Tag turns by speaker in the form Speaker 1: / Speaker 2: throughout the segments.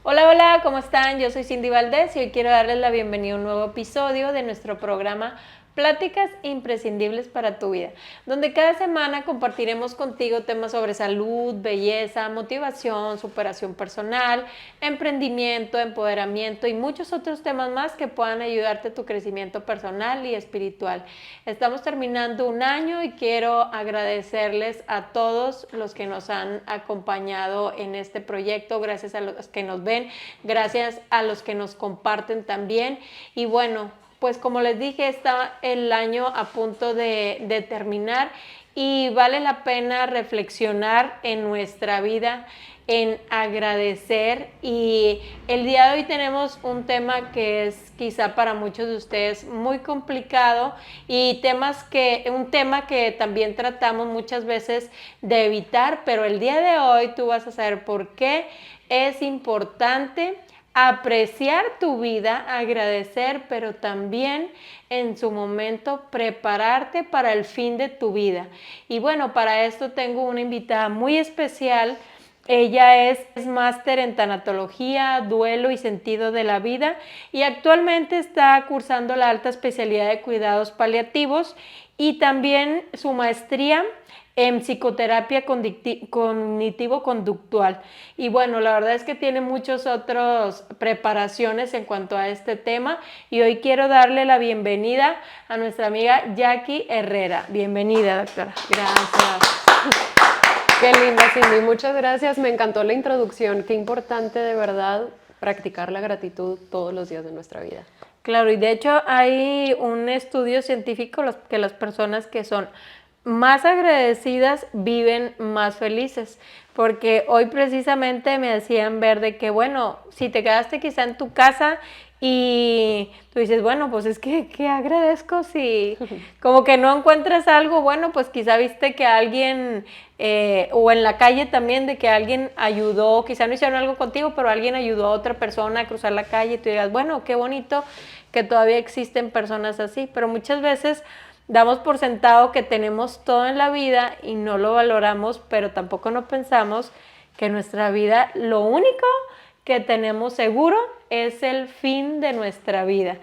Speaker 1: Hola, hola, ¿cómo están? Yo soy Cindy Valdés y hoy quiero darles la bienvenida a un nuevo episodio de nuestro programa Pláticas imprescindibles para tu vida, donde cada semana compartiremos contigo temas sobre salud, belleza, motivación, superación personal, emprendimiento, empoderamiento y muchos otros temas más que puedan ayudarte a tu crecimiento personal y espiritual. Estamos terminando un año y quiero agradecerles a todos los que nos han acompañado en este proyecto, gracias a los que nos ven, gracias a los que nos comparten también. Y bueno, pues como les dije, está el año a punto de terminar y vale la pena reflexionar en nuestra vida, en agradecer. Y el día de hoy tenemos un tema que es quizá para muchos de ustedes muy complicado y un tema que también tratamos muchas veces de evitar, pero el día de hoy tú vas a saber por qué es importante apreciar tu vida, agradecer, pero también en su momento prepararte para el fin de tu vida. Y bueno, para esto tengo una invitada muy especial. Ella es máster en tanatología, duelo y sentido de la vida y actualmente está cursando la alta especialidad de cuidados paliativos y también su maestría en psicoterapia cognitivo-conductual. Y bueno, la verdad es que tiene muchas otras preparaciones en cuanto a este tema y hoy quiero darle la bienvenida a nuestra amiga Jackie Herrera. Bienvenida, doctora.
Speaker 2: Gracias. Qué linda, Cindy. Muchas gracias. Me encantó la introducción. Qué importante de verdad practicar la gratitud todos los días de nuestra vida.
Speaker 1: Claro, y de hecho hay un estudio científico que las personas que son más agradecidas viven más felices, porque hoy precisamente me hacían ver de que, bueno, si te quedaste quizá en tu casa y tú dices, bueno, pues es que ¿qué agradezco? Si como que no encuentras algo, bueno, pues quizá viste que alguien, o en la calle también, de que alguien ayudó, quizá no hicieron algo contigo, pero alguien ayudó a otra persona a cruzar la calle y tú digas, bueno, qué bonito que todavía existen personas así, pero muchas veces damos por sentado que tenemos todo en la vida y no lo valoramos, pero tampoco no pensamos que nuestra vida, lo único que tenemos seguro es el fin de nuestra vida.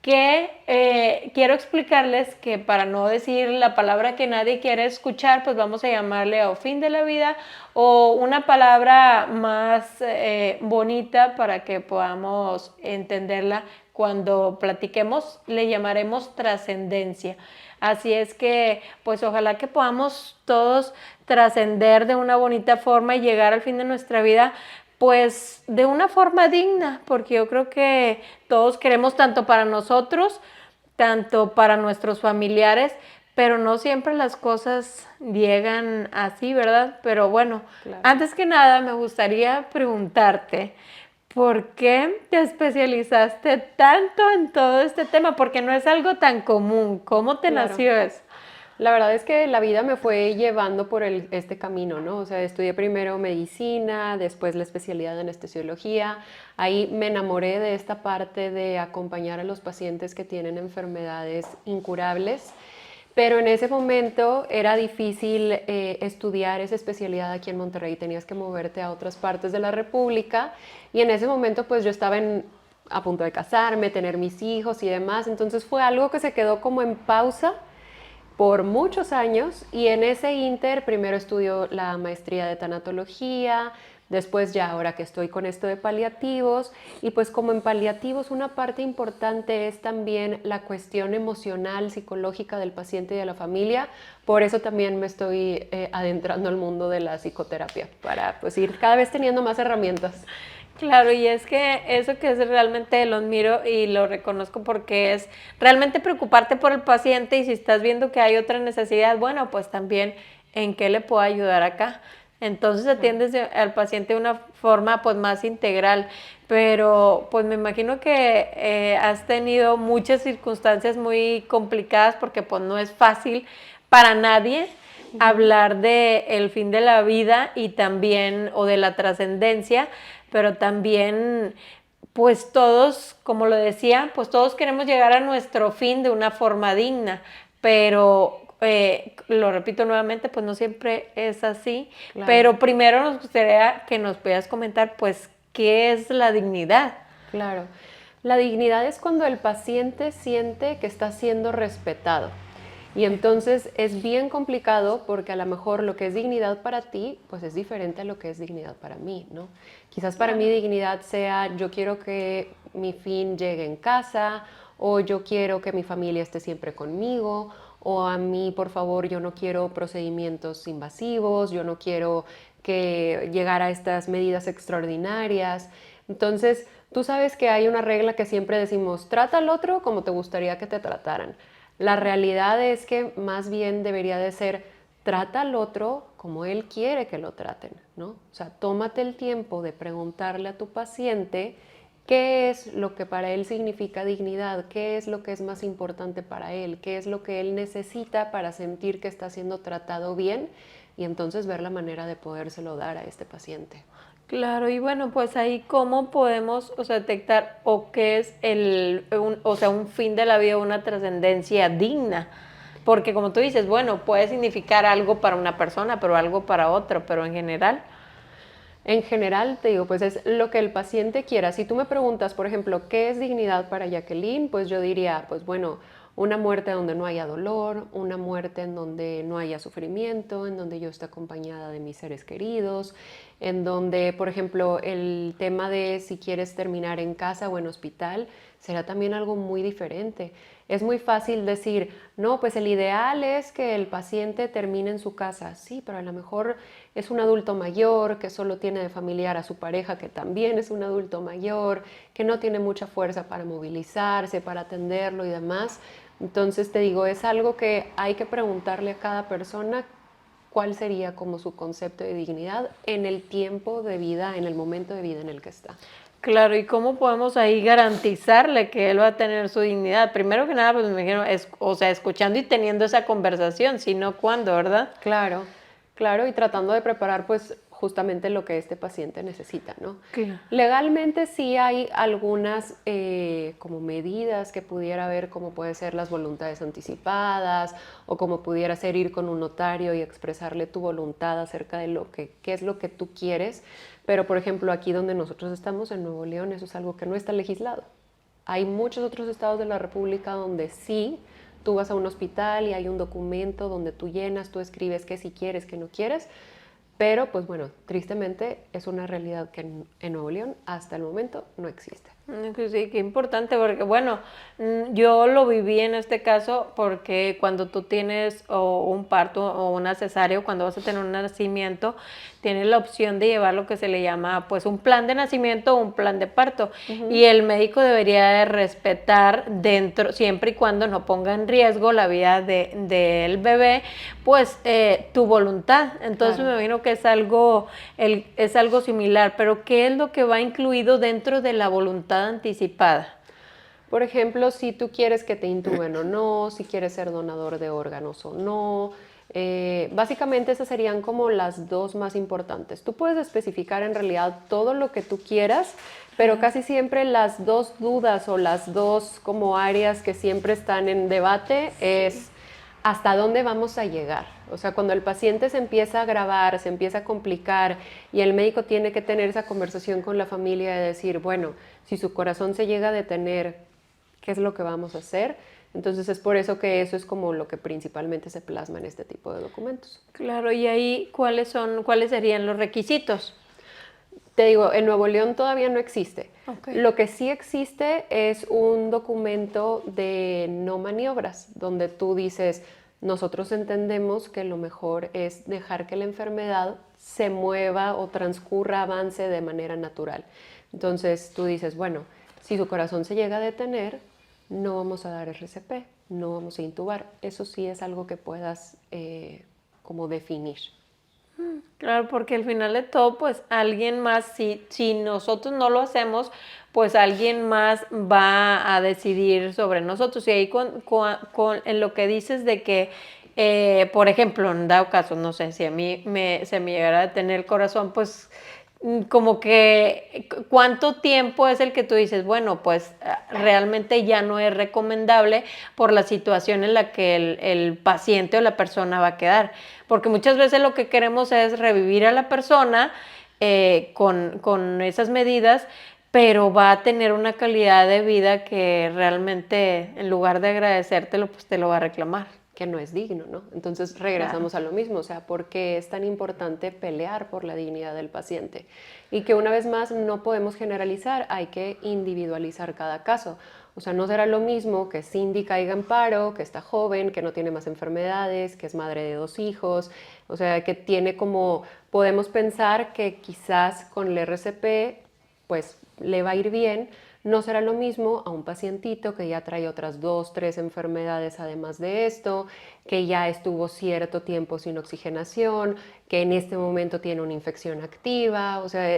Speaker 1: Quiero explicarles que para no decir la palabra que nadie quiere escuchar, pues vamos a llamarle o fin de la vida o una palabra más bonita para que podamos entenderla cuando platiquemos, le llamaremos trascendencia. Así es que, pues ojalá que podamos todos trascender de una bonita forma y llegar al fin de nuestra vida, pues de una forma digna, porque yo creo que todos queremos tanto para nosotros, tanto para nuestros familiares, pero no siempre las cosas llegan así, ¿verdad? Pero bueno,
Speaker 2: Claro.
Speaker 1: antes que nada me gustaría preguntarte, ¿por qué te especializaste tanto en todo este tema? Porque no es algo tan común. ¿Cómo te
Speaker 2: Claro.
Speaker 1: nació eso?
Speaker 2: La verdad es que la vida me fue llevando por este camino, ¿no? O sea, estudié primero medicina, después la especialidad de anestesiología. Ahí me enamoré de esta parte de acompañar a los pacientes que tienen enfermedades incurables. Pero en ese momento era difícil estudiar esa especialidad aquí en Monterrey, tenías que moverte a otras partes de la República y en ese momento pues yo estaba a punto de casarme, tener mis hijos y demás, entonces fue algo que se quedó como en pausa por muchos años y en ese inter primero estudio la maestría de tanatología, después ya ahora que estoy con esto de paliativos y pues como en paliativos una parte importante es también la cuestión emocional, psicológica del paciente y de la familia, por eso también me estoy adentrando al mundo de la psicoterapia para pues ir cada vez teniendo más herramientas.
Speaker 1: Claro, y es que eso que es realmente lo admiro y lo reconozco porque es realmente preocuparte por el paciente y si estás viendo que hay otra necesidad, bueno, pues también en qué le puedo ayudar acá. Entonces atiendes al paciente de una forma pues más integral, pero pues me imagino que has tenido muchas circunstancias muy complicadas porque pues no es fácil para nadie hablar de el fin de la vida y también o de la trascendencia, pero también pues todos, como lo decía, pues todos queremos llegar a nuestro fin de una forma digna, pero lo repito nuevamente, pues no siempre es así,
Speaker 2: Claro.
Speaker 1: pero primero nos gustaría que nos puedas comentar pues ¿qué es la dignidad?
Speaker 2: Claro. La dignidad es cuando el paciente siente que está siendo respetado. Y entonces es bien complicado porque a lo mejor lo que es dignidad para ti, pues es diferente a lo que es dignidad para mí, ¿no? Quizás para mí dignidad sea yo quiero que mi fin llegue en casa, o yo quiero que mi familia esté siempre conmigo, o a mí, por favor, yo no quiero procedimientos invasivos, yo no quiero que llegar a estas medidas extraordinarias. Entonces, tú sabes que hay una regla que siempre decimos, trata al otro como te gustaría que te trataran. La realidad es que más bien debería de ser, trata al otro como él quiere que lo traten, ¿no? O sea, tómate el tiempo de preguntarle a tu paciente qué es lo que para él significa dignidad, qué es lo que es más importante para él, qué es lo que él necesita para sentir que está siendo tratado bien y entonces ver la manera de podérselo dar a este paciente.
Speaker 1: Claro, y bueno, pues ahí cómo podemos, o sea, detectar o qué es un fin de la vida, una trascendencia digna. Porque como tú dices, bueno, puede significar algo para una persona, pero algo para otro, pero en general.
Speaker 2: En general, te digo, pues es lo que el paciente quiera. Si tú me preguntas, por ejemplo, ¿qué es dignidad para Jacqueline? Pues yo diría, pues bueno, una muerte donde no haya dolor, una muerte en donde no haya sufrimiento, en donde yo esté acompañada de mis seres queridos, en donde, por ejemplo, el tema de si quieres terminar en casa o en hospital será también algo muy diferente. Es muy fácil decir, no, pues el ideal es que el paciente termine en su casa. Sí, pero a lo mejor es un adulto mayor que solo tiene de familiar a su pareja, que también es un adulto mayor, que no tiene mucha fuerza para movilizarse, para atenderlo y demás. Entonces te digo, es algo que hay que preguntarle a cada persona cuál sería como su concepto de dignidad en el tiempo de vida, en el momento de vida en el que está.
Speaker 1: Claro, ¿y cómo podemos ahí garantizarle que él va a tener su dignidad? Primero que nada, pues me imagino, o sea, escuchando y teniendo esa conversación, si no, ¿cuándo, verdad?
Speaker 2: Claro, claro, y tratando de preparar pues justamente lo que este paciente necesita, ¿no?
Speaker 1: Claro.
Speaker 2: Legalmente sí hay algunas como medidas que pudiera haber, como puede ser las voluntades anticipadas, o como pudiera ser ir con un notario y expresarle tu voluntad acerca de qué es lo que tú quieres, pero por ejemplo aquí donde nosotros estamos, en Nuevo León, eso es algo que no está legislado. Hay muchos otros estados de la República donde sí, tú vas a un hospital y hay un documento donde tú llenas, tú escribes qué si quieres, qué no quieres, pero pues bueno, tristemente es una realidad que en Nuevo León hasta el momento no existe.
Speaker 1: Sí, qué importante, porque bueno, yo lo viví en este caso porque cuando tú tienes o un parto o una cesárea, o cuando vas a tener un nacimiento, tienes la opción de llevar lo que se le llama pues un plan de nacimiento o un plan de parto, y el médico debería de respetar dentro, siempre y cuando no ponga en riesgo la vida del bebé, pues tu voluntad. Entonces
Speaker 2: Claro.
Speaker 1: me imagino que es algo similar, pero ¿qué es lo que va incluido dentro de la voluntad anticipada?
Speaker 2: Por ejemplo, si tú quieres que te intuben o no, si quieres ser donador de órganos o no. Básicamente esas serían como las dos más importantes. Tú puedes especificar en realidad todo lo que tú quieras, pero casi siempre las dos dudas o las dos como áreas que siempre están en debate es hasta dónde vamos a llegar. O sea, cuando el paciente se empieza a agravar, se empieza a complicar y el médico tiene que tener esa conversación con la familia de decir, bueno, si su corazón se llega a detener, ¿qué es lo que vamos a hacer? Entonces es por eso que eso es como lo que principalmente se plasma en este tipo de documentos.
Speaker 1: Claro, y ahí, ¿cuáles serían los requisitos?
Speaker 2: Te digo, en Nuevo León todavía no existe.
Speaker 1: Okay.
Speaker 2: Lo que sí existe es un documento de no maniobras, donde tú dices, nosotros entendemos que lo mejor es dejar que la enfermedad se mueva o transcurra, avance de manera natural. Entonces tú dices, bueno, si su corazón se llega a detener, no vamos a dar RCP, no vamos a intubar. Eso sí es algo que puedas como definir.
Speaker 1: Claro, porque al final de todo, pues alguien más, si nosotros no lo hacemos, pues alguien más va a decidir sobre nosotros. Y ahí en lo que dices de que, por ejemplo, en dado caso, no sé, si a mí se me llegara a detener el corazón, pues como que cuánto tiempo es el que tú dices, bueno, pues realmente ya no es recomendable por la situación en la que el paciente o la persona va a quedar, porque muchas veces lo que queremos es revivir a la persona con esas medidas, pero va a tener una calidad de vida que realmente en lugar de agradecértelo, pues te lo va a reclamar.
Speaker 2: Que no es digno, ¿no? Entonces regresamos a lo mismo, o sea, ¿por qué es tan importante pelear por la dignidad del paciente? Y que una vez más no podemos generalizar, hay que individualizar cada caso. O sea, no será lo mismo que Cindy caiga en paro, que está joven, que no tiene más enfermedades, que es madre de 2 hijos, o sea, que tiene como, podemos pensar que quizás con el RCP, pues le va a ir bien. No será lo mismo a un pacientito que ya trae otras 2, 3 enfermedades además de esto, que ya estuvo cierto tiempo sin oxigenación, que en este momento tiene una infección activa. O sea,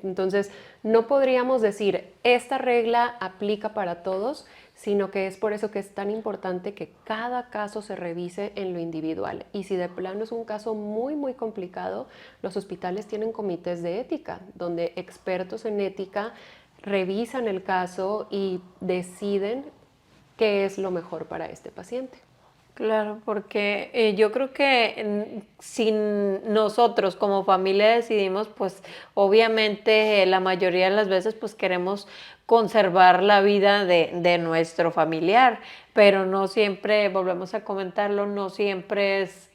Speaker 2: entonces no podríamos decir esta regla aplica para todos, sino que es por eso que es tan importante que cada caso se revise en lo individual. Y si de plano es un caso muy, muy complicado, los hospitales tienen comités de ética, donde expertos en ética revisan el caso y deciden qué es lo mejor para este paciente.
Speaker 1: Claro, porque yo creo que si nosotros como familia decidimos, pues obviamente la mayoría de las veces pues queremos conservar la vida de nuestro familiar, pero no siempre, volvemos a comentarlo, no siempre es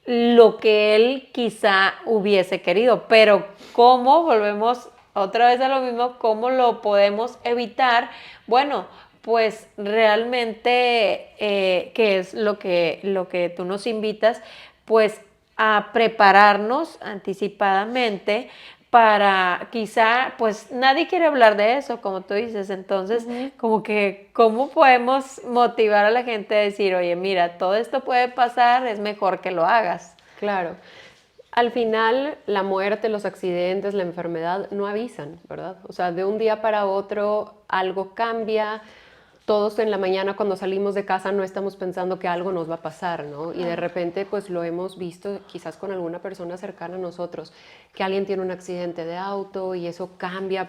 Speaker 1: lo que él quizá hubiese querido, pero ¿cómo volvemos otra vez a lo mismo? ¿Cómo lo podemos evitar? Bueno, pues realmente, ¿qué es lo que tú nos invitas? Pues a prepararnos anticipadamente para quizá, pues nadie quiere hablar de eso, como tú dices, entonces como que, ¿cómo podemos motivar a la gente a decir, oye, mira, todo esto puede pasar, es mejor que lo hagas?
Speaker 2: Claro. Al final, la muerte, los accidentes, la enfermedad no avisan, ¿verdad? O sea, de un día para otro algo cambia. Todos en la mañana cuando salimos de casa no estamos pensando que algo nos va a pasar, ¿no? Y de repente pues lo hemos visto quizás con alguna persona cercana a nosotros, que alguien tiene un accidente de auto y eso cambia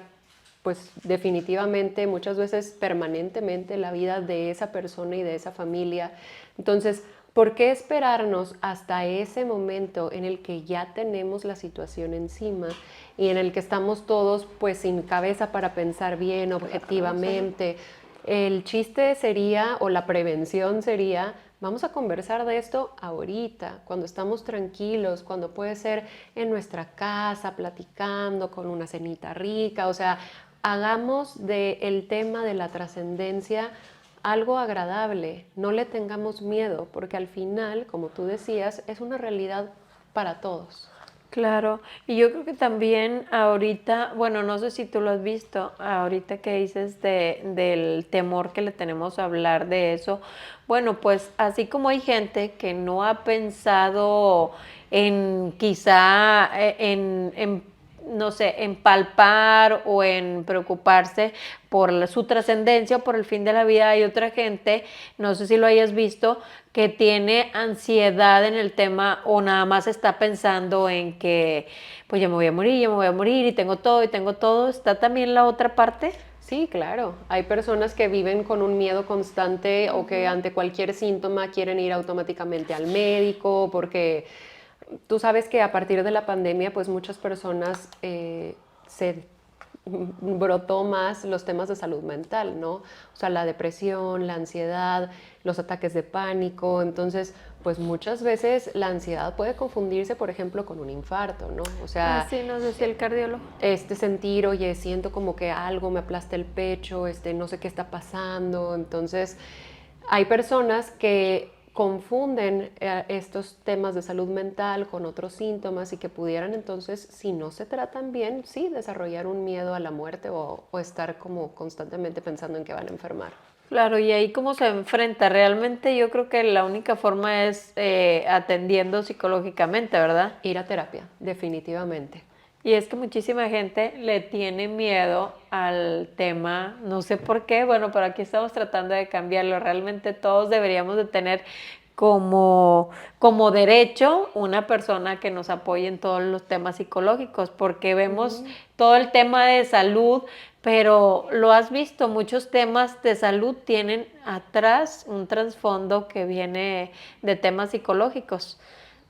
Speaker 2: pues definitivamente, muchas veces permanentemente la vida de esa persona y de esa familia. Entonces, ¿por qué esperarnos hasta ese momento en el que ya tenemos la situación encima y en el que estamos todos pues sin cabeza para pensar bien, objetivamente? El chiste sería, o la prevención sería, vamos a conversar de esto ahorita, cuando estamos tranquilos, cuando puede ser en nuestra casa, platicando con una cenita rica. O sea, hagamos del tema de la trascendencia algo agradable, no le tengamos miedo, porque al final, como tú decías, es una realidad para todos.
Speaker 1: Claro, y yo creo que también ahorita, bueno, no sé si tú lo has visto, ahorita que dices del temor que le tenemos a hablar de eso, bueno, pues así como hay gente que no ha pensado en quizá no sé, en palpar o en preocuparse por su trascendencia o por el fin de la vida, hay otra gente, no sé si lo hayas visto, que tiene ansiedad en el tema o nada más está pensando en que pues ya me voy a morir, ya me voy a morir y tengo todo, ¿está también la otra parte?
Speaker 2: Sí, claro. Hay personas que viven con un miedo constante o que ante cualquier síntoma quieren ir automáticamente al médico porque tú sabes que a partir de la pandemia pues muchas personas se brotó más los temas de salud mental, ¿no? O sea, la depresión, la ansiedad, los ataques de pánico. Entonces, pues muchas veces la ansiedad puede confundirse, por ejemplo, con un infarto, ¿no? O sea,
Speaker 1: Sí, nos decía el cardiólogo.
Speaker 2: sentir, oye, siento como que algo me aplasta el pecho, no sé qué está pasando. Entonces, hay personas que confunden estos temas de salud mental con otros síntomas y que pudieran entonces, si no se tratan bien, sí, desarrollar un miedo a la muerte o estar como constantemente pensando en que van a enfermar.
Speaker 1: Claro, y ahí cómo se enfrenta. Realmente yo creo que la única forma es atendiendo psicológicamente, ¿verdad?
Speaker 2: Ir a terapia, definitivamente.
Speaker 1: Y es que muchísima gente le tiene miedo al tema, no sé por qué, bueno, pero aquí estamos tratando de cambiarlo. Realmente todos deberíamos de tener como derecho una persona que nos apoye en todos los temas psicológicos, porque vemos todo el tema de salud, pero lo has visto, muchos temas de salud tienen atrás un trasfondo que viene de temas psicológicos.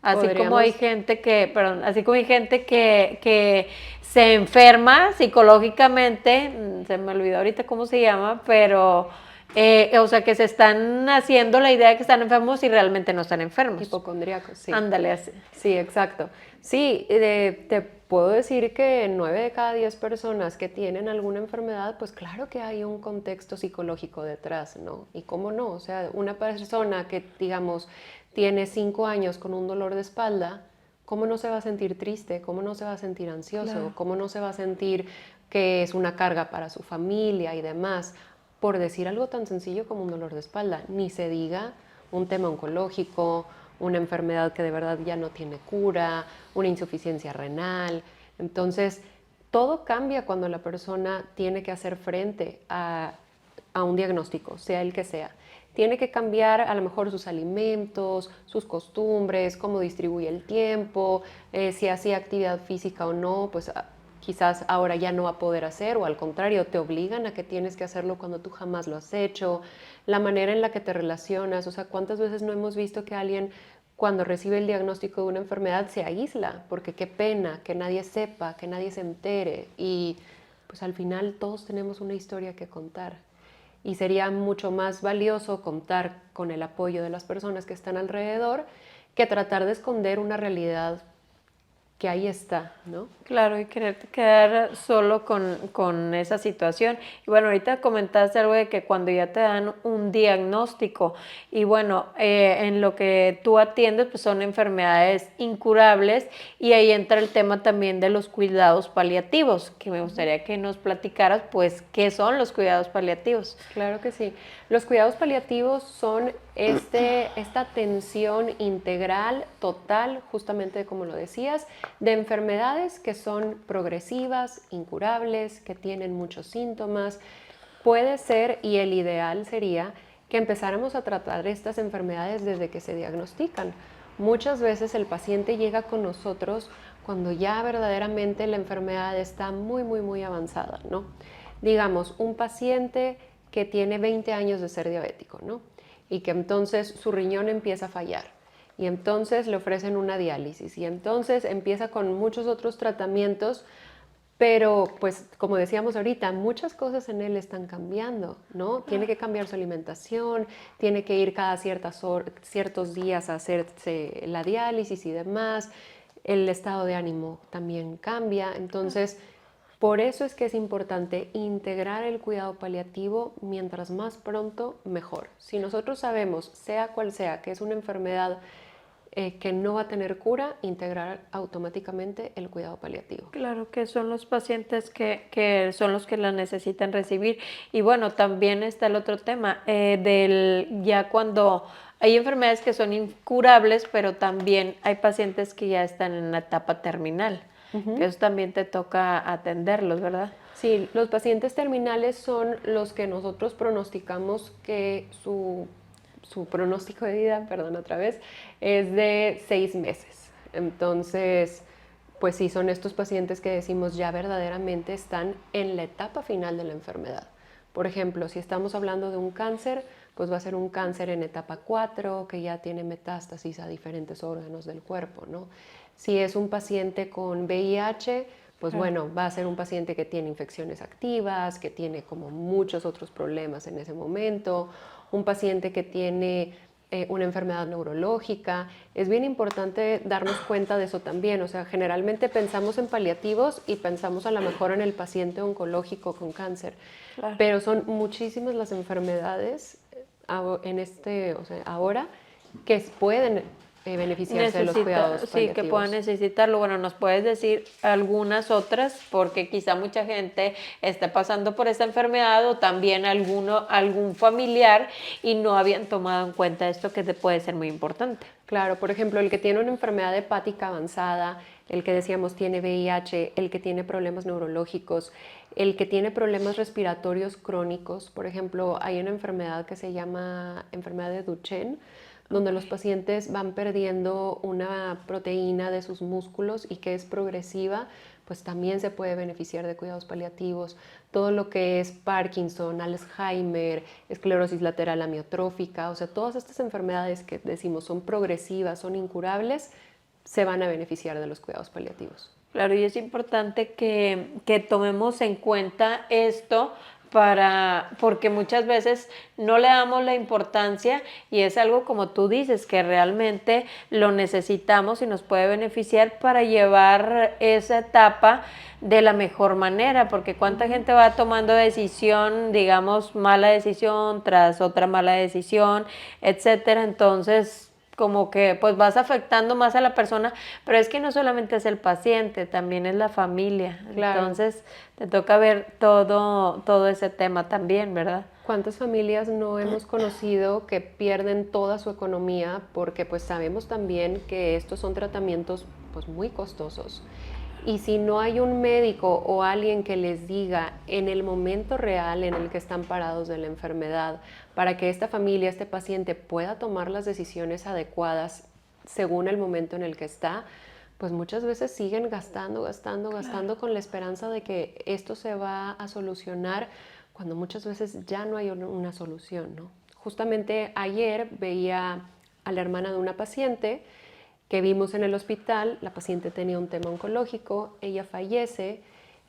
Speaker 1: Así como hay
Speaker 2: Podríamos,
Speaker 1: gente que, perdón, así como hay gente que se enferma psicológicamente, se me olvidó ahorita cómo se llama, pero, o sea, que se están haciendo la idea de que están enfermos y realmente no están enfermos.
Speaker 2: hipocondríacos, sí.
Speaker 1: Ándale, así.
Speaker 2: Sí, exacto. Sí, te puedo decir que 9 de cada 10 personas que tienen alguna enfermedad, pues claro que hay un contexto psicológico detrás, ¿no? Y cómo no, o sea, una persona que, digamos, tiene 5 años con un dolor de espalda, ¿cómo no se va a sentir triste? ¿Cómo no se va a sentir ansioso?
Speaker 1: Claro.
Speaker 2: ¿Cómo no se va a sentir que es una carga para su familia y demás? Por decir algo tan sencillo como un dolor de espalda, ni se diga un tema oncológico, una enfermedad que de verdad ya no tiene cura, una insuficiencia renal. Entonces, todo cambia cuando la persona tiene que hacer frente a un diagnóstico, sea el que sea. Tiene que cambiar a lo mejor sus alimentos, sus costumbres, cómo distribuye el tiempo, si hacía actividad física o no, pues quizás ahora ya no va a poder hacer o al contrario, te obligan a que tienes que hacerlo cuando tú jamás lo has hecho, la manera en la que te relacionas, o sea, cuántas veces no hemos visto que alguien cuando recibe el diagnóstico de una enfermedad se aísla, porque qué pena que nadie sepa, que nadie se entere y pues al final todos tenemos una historia que contar y sería mucho más valioso contar con el apoyo de las personas que están alrededor que tratar de esconder una realidad que ahí está, ¿no?
Speaker 1: Claro, y quererte quedar solo con esa situación. Y bueno, ahorita comentaste algo de que cuando ya te dan un diagnóstico, y bueno, en lo que tú atiendes, pues son enfermedades incurables, y ahí entra el tema también de los cuidados paliativos, que me gustaría que nos platicaras, pues, ¿qué son los cuidados paliativos?
Speaker 2: Claro que sí. Los cuidados paliativos son esta atención integral, total, justamente como lo decías, de enfermedades que son progresivas, incurables, que tienen muchos síntomas. Puede ser, y el ideal sería, que empezáramos a tratar estas enfermedades desde que se diagnostican. Muchas veces el paciente llega con nosotros cuando ya verdaderamente la enfermedad está muy, muy, muy avanzada, ¿no? Digamos, un paciente que tiene 20 años de ser diabético, ¿no? Y que entonces su riñón empieza a fallar. Y entonces le ofrecen una diálisis. Y entonces empieza con muchos otros tratamientos, pero pues como decíamos ahorita, muchas cosas en él están cambiando, ¿no? Tiene que cambiar su alimentación, tiene que ir cada ciertos días a hacerse la diálisis y demás. El estado de ánimo también cambia. Entonces, por eso es que es importante integrar el cuidado paliativo mientras más pronto, mejor. Si nosotros sabemos, sea cual sea, que es una enfermedad que no va a tener cura, integrar automáticamente el cuidado paliativo.
Speaker 1: Claro que son los pacientes que son los que la necesitan recibir. Y bueno, también está el otro tema del ya cuando hay enfermedades que son incurables, pero también hay pacientes que ya están en la etapa terminal, que eso también te toca atenderlos, ¿verdad?
Speaker 2: Sí, los pacientes terminales son los que nosotros pronosticamos que su pronóstico de vida, perdón otra vez, es de 6 meses. Entonces, pues sí, son estos pacientes que decimos ya verdaderamente están en la etapa final de la enfermedad. Por ejemplo, si estamos hablando de un cáncer, pues va a ser un cáncer en etapa 4 que ya tiene metástasis a diferentes órganos del cuerpo, ¿no? Si es un paciente con VIH, pues bueno, va a ser un paciente que tiene infecciones activas, que tiene como muchos otros problemas en ese momento, un paciente que tiene una enfermedad neurológica. Es bien importante darnos cuenta de eso también. O sea, generalmente pensamos en paliativos y pensamos a lo mejor en el paciente oncológico con cáncer,
Speaker 1: Claro.
Speaker 2: pero son muchísimas las enfermedades o sea, ahora que pueden beneficiarse de los cuidados
Speaker 1: Sí, que puedan
Speaker 2: paliativos.
Speaker 1: necesitarlo. Bueno, ¿nos puedes decir algunas otras? Porque quizá mucha gente está pasando por esta enfermedad o también algún familiar y no habían tomado en cuenta esto que te puede ser muy importante.
Speaker 2: Claro, por ejemplo, el que tiene una enfermedad hepática avanzada, el que decíamos tiene VIH, el que tiene problemas neurológicos, el que tiene problemas respiratorios crónicos. Por ejemplo, hay una enfermedad que se llama enfermedad de Duchenne, donde los pacientes van perdiendo una proteína de sus músculos y que es progresiva, pues también se puede beneficiar de cuidados paliativos. Todo lo que es Parkinson, Alzheimer, esclerosis lateral amiotrófica, o sea, todas estas enfermedades que decimos son progresivas, son incurables, se van a beneficiar de los cuidados paliativos.
Speaker 1: Claro, y es importante que tomemos en cuenta esto porque muchas veces no le damos la importancia y es algo como tú dices, que realmente lo necesitamos y nos puede beneficiar para llevar esa etapa de la mejor manera, porque cuánta gente va tomando decisión, digamos, mala decisión tras otra mala decisión, etcétera. Entonces como que pues vas afectando más a la persona, pero es que no solamente es el paciente, también es la familia.
Speaker 2: Claro.
Speaker 1: Entonces te toca ver todo ese tema también, ¿verdad?
Speaker 2: ¿Cuántas familias no hemos conocido que pierden toda su economía porque pues sabemos también que estos son tratamientos pues muy costosos? Y si no hay un médico o alguien que les diga en el momento real en el que están parados de la enfermedad, para que esta familia, este paciente pueda tomar las decisiones adecuadas según el momento en el que está, pues muchas veces siguen gastando con la esperanza de que esto se va a solucionar cuando muchas veces ya no hay una solución, ¿no? Justamente ayer veía a la hermana de una paciente que vimos en el hospital. La paciente tenía un tema oncológico, ella fallece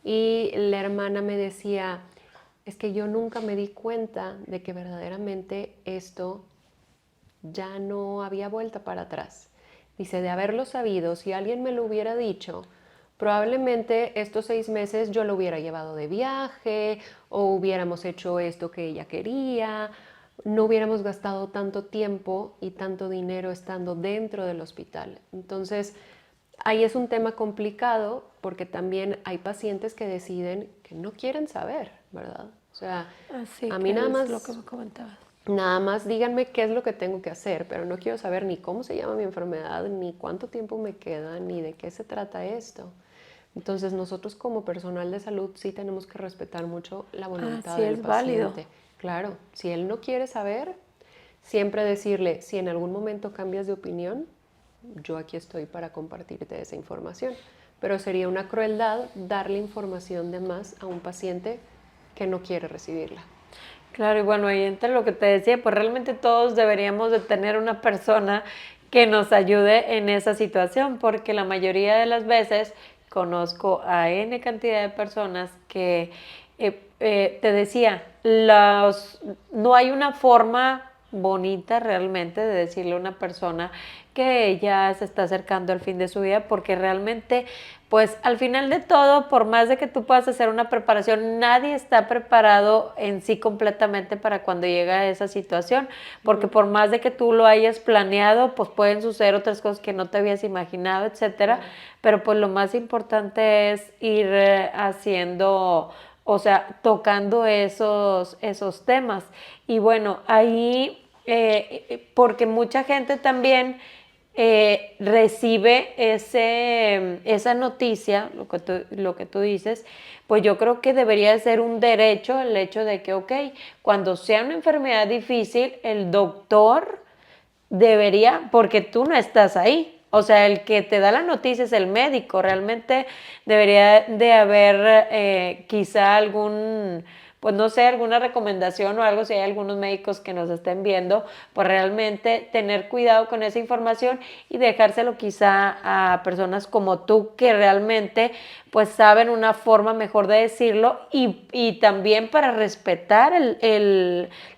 Speaker 2: y la hermana me decía, es que yo nunca me di cuenta de que verdaderamente esto ya no había vuelta para atrás. Dice, de haberlo sabido, si alguien me lo hubiera dicho, probablemente estos 6 meses yo lo hubiera llevado de viaje o hubiéramos hecho esto que ella quería, no hubiéramos gastado tanto tiempo y tanto dinero estando dentro del hospital. Entonces, ahí es un tema complicado porque también hay pacientes que deciden que no quieren saber, ¿verdad? O sea,
Speaker 1: Así
Speaker 2: a
Speaker 1: que
Speaker 2: mí nada
Speaker 1: es
Speaker 2: más,
Speaker 1: lo que me comentabas.
Speaker 2: nada más díganme qué es lo que tengo que hacer, pero no quiero saber ni cómo se llama mi enfermedad, ni cuánto tiempo me queda, ni de qué se trata esto. Entonces nosotros como personal de salud sí tenemos que respetar mucho la voluntad
Speaker 1: Sí,
Speaker 2: del
Speaker 1: es válido.
Speaker 2: paciente. Claro, si él no quiere saber, siempre decirle, si en algún momento cambias de opinión, yo aquí estoy para compartirte esa información. Pero sería una crueldad darle información de más a un paciente que no quiere recibirla.
Speaker 1: Claro, y bueno, ahí entra lo que te decía, pues realmente todos deberíamos de tener una persona que nos ayude en esa situación, porque la mayoría de las veces conozco a N cantidad de personas que, te decía, no hay una forma bonita realmente de decirle a una persona que ya se está acercando al fin de su vida, porque realmente, pues al final de todo, por más de que tú puedas hacer una preparación, nadie está preparado en sí completamente para cuando llega a esa situación, porque por más de que tú lo hayas planeado, pues pueden suceder otras cosas que no te habías imaginado, etcétera, pero pues lo más importante es ir haciendo, o sea, tocando esos temas. Y bueno, ahí, porque mucha gente también recibe esa noticia, lo que tú dices, pues yo creo que debería ser un derecho el hecho de que, ok, cuando sea una enfermedad difícil, el doctor debería, porque tú no estás ahí. O sea, el que te da la noticia es el médico. Realmente debería de haber quizá pues no sé, alguna recomendación o algo, si hay algunos médicos que nos estén viendo, pues realmente tener cuidado con esa información y dejárselo quizá a personas como tú que realmente pues saben una forma mejor de decirlo y también para respetar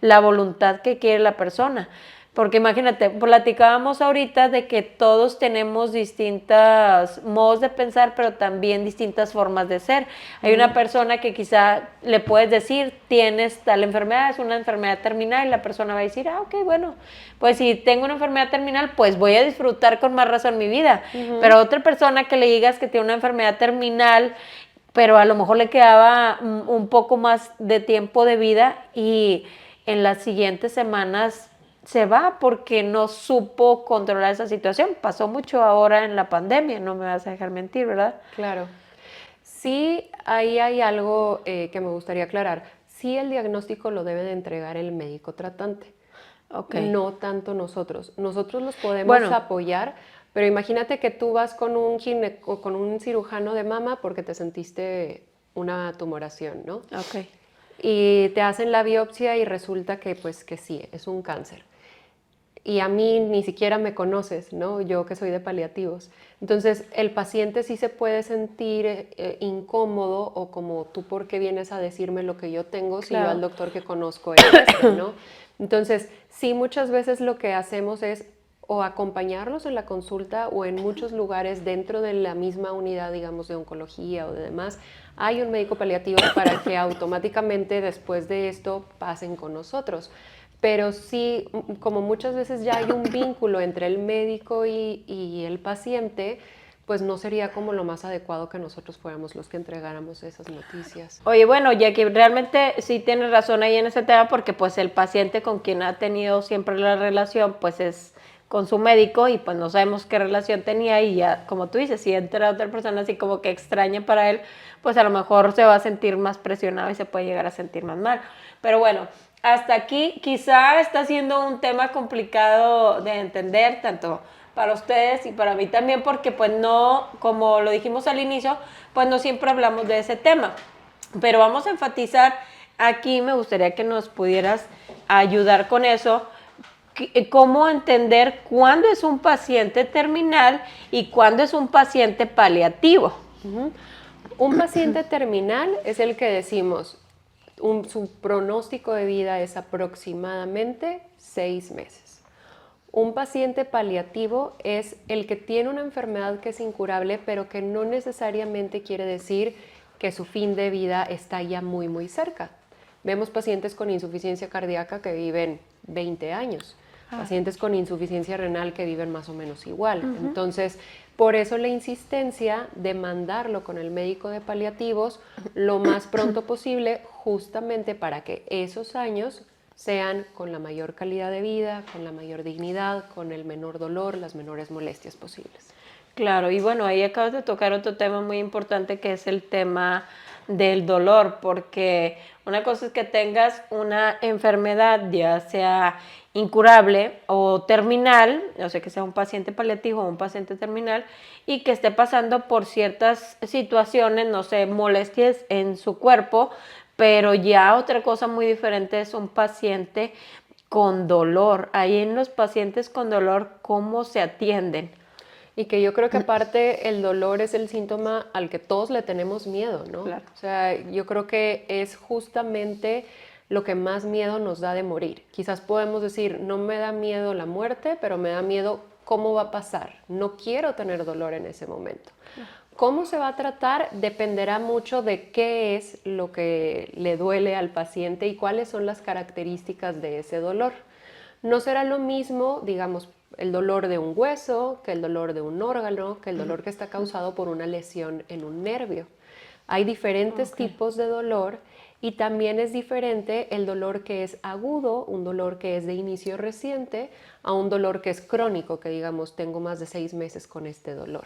Speaker 1: la voluntad que quiere la persona. Porque imagínate, platicábamos ahorita de que todos tenemos distintos modos de pensar, pero también distintas formas de ser. Hay una persona que quizá le puedes decir, tienes tal enfermedad, es una enfermedad terminal, y la persona va a decir, ok, bueno, pues si tengo una enfermedad terminal, pues voy a disfrutar con más razón mi vida. Pero a otra persona que le digas que tiene una enfermedad terminal, pero a lo mejor le quedaba un poco más de tiempo de vida y en las siguientes semanas se va porque no supo controlar esa situación. Pasó mucho ahora en la pandemia, no me vas a dejar mentir, ¿verdad?
Speaker 2: Claro. Sí, ahí hay algo que me gustaría aclarar. Sí, el diagnóstico lo debe de entregar el médico tratante, no tanto nosotros. Nosotros los podemos apoyar, pero imagínate que tú vas con con un cirujano de mama porque te sentiste una tumoración, ¿no?
Speaker 1: Ok.
Speaker 2: Y te hacen la biopsia y resulta que pues que sí, es un cáncer. y a mí ni siquiera me conoces, ¿no? Yo que soy de paliativos. Entonces, el paciente sí se puede sentir incómodo o como tú, ¿por qué vienes a decirme lo que yo tengo si yo al doctor que conozco es este, ¿no? Entonces, sí, muchas veces lo que hacemos es o acompañarlos en la consulta o en muchos lugares dentro de la misma unidad, digamos, de oncología o de demás, hay un médico paliativo para que automáticamente después de esto pasen con nosotros. Pero sí, como muchas veces ya hay un vínculo entre el médico y el paciente, pues no sería como lo más adecuado que nosotros fuéramos los que entregáramos esas noticias.
Speaker 1: Oye, bueno, Jackie, realmente sí tienes razón ahí en ese tema porque pues el paciente con quien ha tenido siempre la relación pues es con su médico y pues no sabemos qué relación tenía y ya, como tú dices, si entra otra persona así como que extraña para él, pues a lo mejor se va a sentir más presionado y se puede llegar a sentir más mal. Pero bueno, hasta aquí quizá está siendo un tema complicado de entender, tanto para ustedes y para mí también, porque pues no, como lo dijimos al inicio, pues no siempre hablamos de ese tema. Pero vamos a enfatizar aquí, me gustaría que nos pudieras ayudar con eso, cómo entender cuándo es un paciente terminal y cuándo es un paciente paliativo.
Speaker 2: Un paciente terminal es el que decimos, su pronóstico de vida es aproximadamente 6 meses. Un paciente paliativo es el que tiene una enfermedad que es incurable, pero que no necesariamente quiere decir que su fin de vida está ya muy, muy cerca. Vemos pacientes con insuficiencia cardíaca que viven 20 años, pacientes con insuficiencia renal que viven más o menos igual. Entonces, por eso la insistencia de mandarlo con el médico de paliativos lo más pronto posible, justamente para que esos años sean con la mayor calidad de vida, con la mayor dignidad, con el menor dolor, las menores molestias posibles.
Speaker 1: Claro, y bueno, ahí acabas de tocar otro tema muy importante que es el tema del dolor, porque una cosa es que tengas una enfermedad, ya sea incurable o terminal, o sea, que sea un paciente paliativo o un paciente terminal, y que esté pasando por ciertas situaciones, no sé, molestias en su cuerpo, pero ya otra cosa muy diferente es un paciente con dolor. Ahí en los pacientes con dolor, ¿cómo se atienden?
Speaker 2: Y que yo creo que aparte el dolor es el síntoma al que todos le tenemos miedo, ¿no?
Speaker 1: Claro.
Speaker 2: O sea, yo creo que es justamente lo que más miedo nos da de morir. Quizás podemos decir, no me da miedo la muerte, pero me da miedo cómo va a pasar. No quiero tener dolor en ese momento. ¿Cómo se va a tratar? Dependerá mucho de qué es lo que le duele al paciente y cuáles son las características de ese dolor. No será lo mismo, digamos, el dolor de un hueso, que el dolor de un órgano, que el dolor que está causado por una lesión en un nervio. Hay diferentes tipos de dolor y también es diferente el dolor que es agudo, un dolor que es de inicio reciente, a un dolor que es crónico, que digamos, tengo más de 6 meses con este dolor.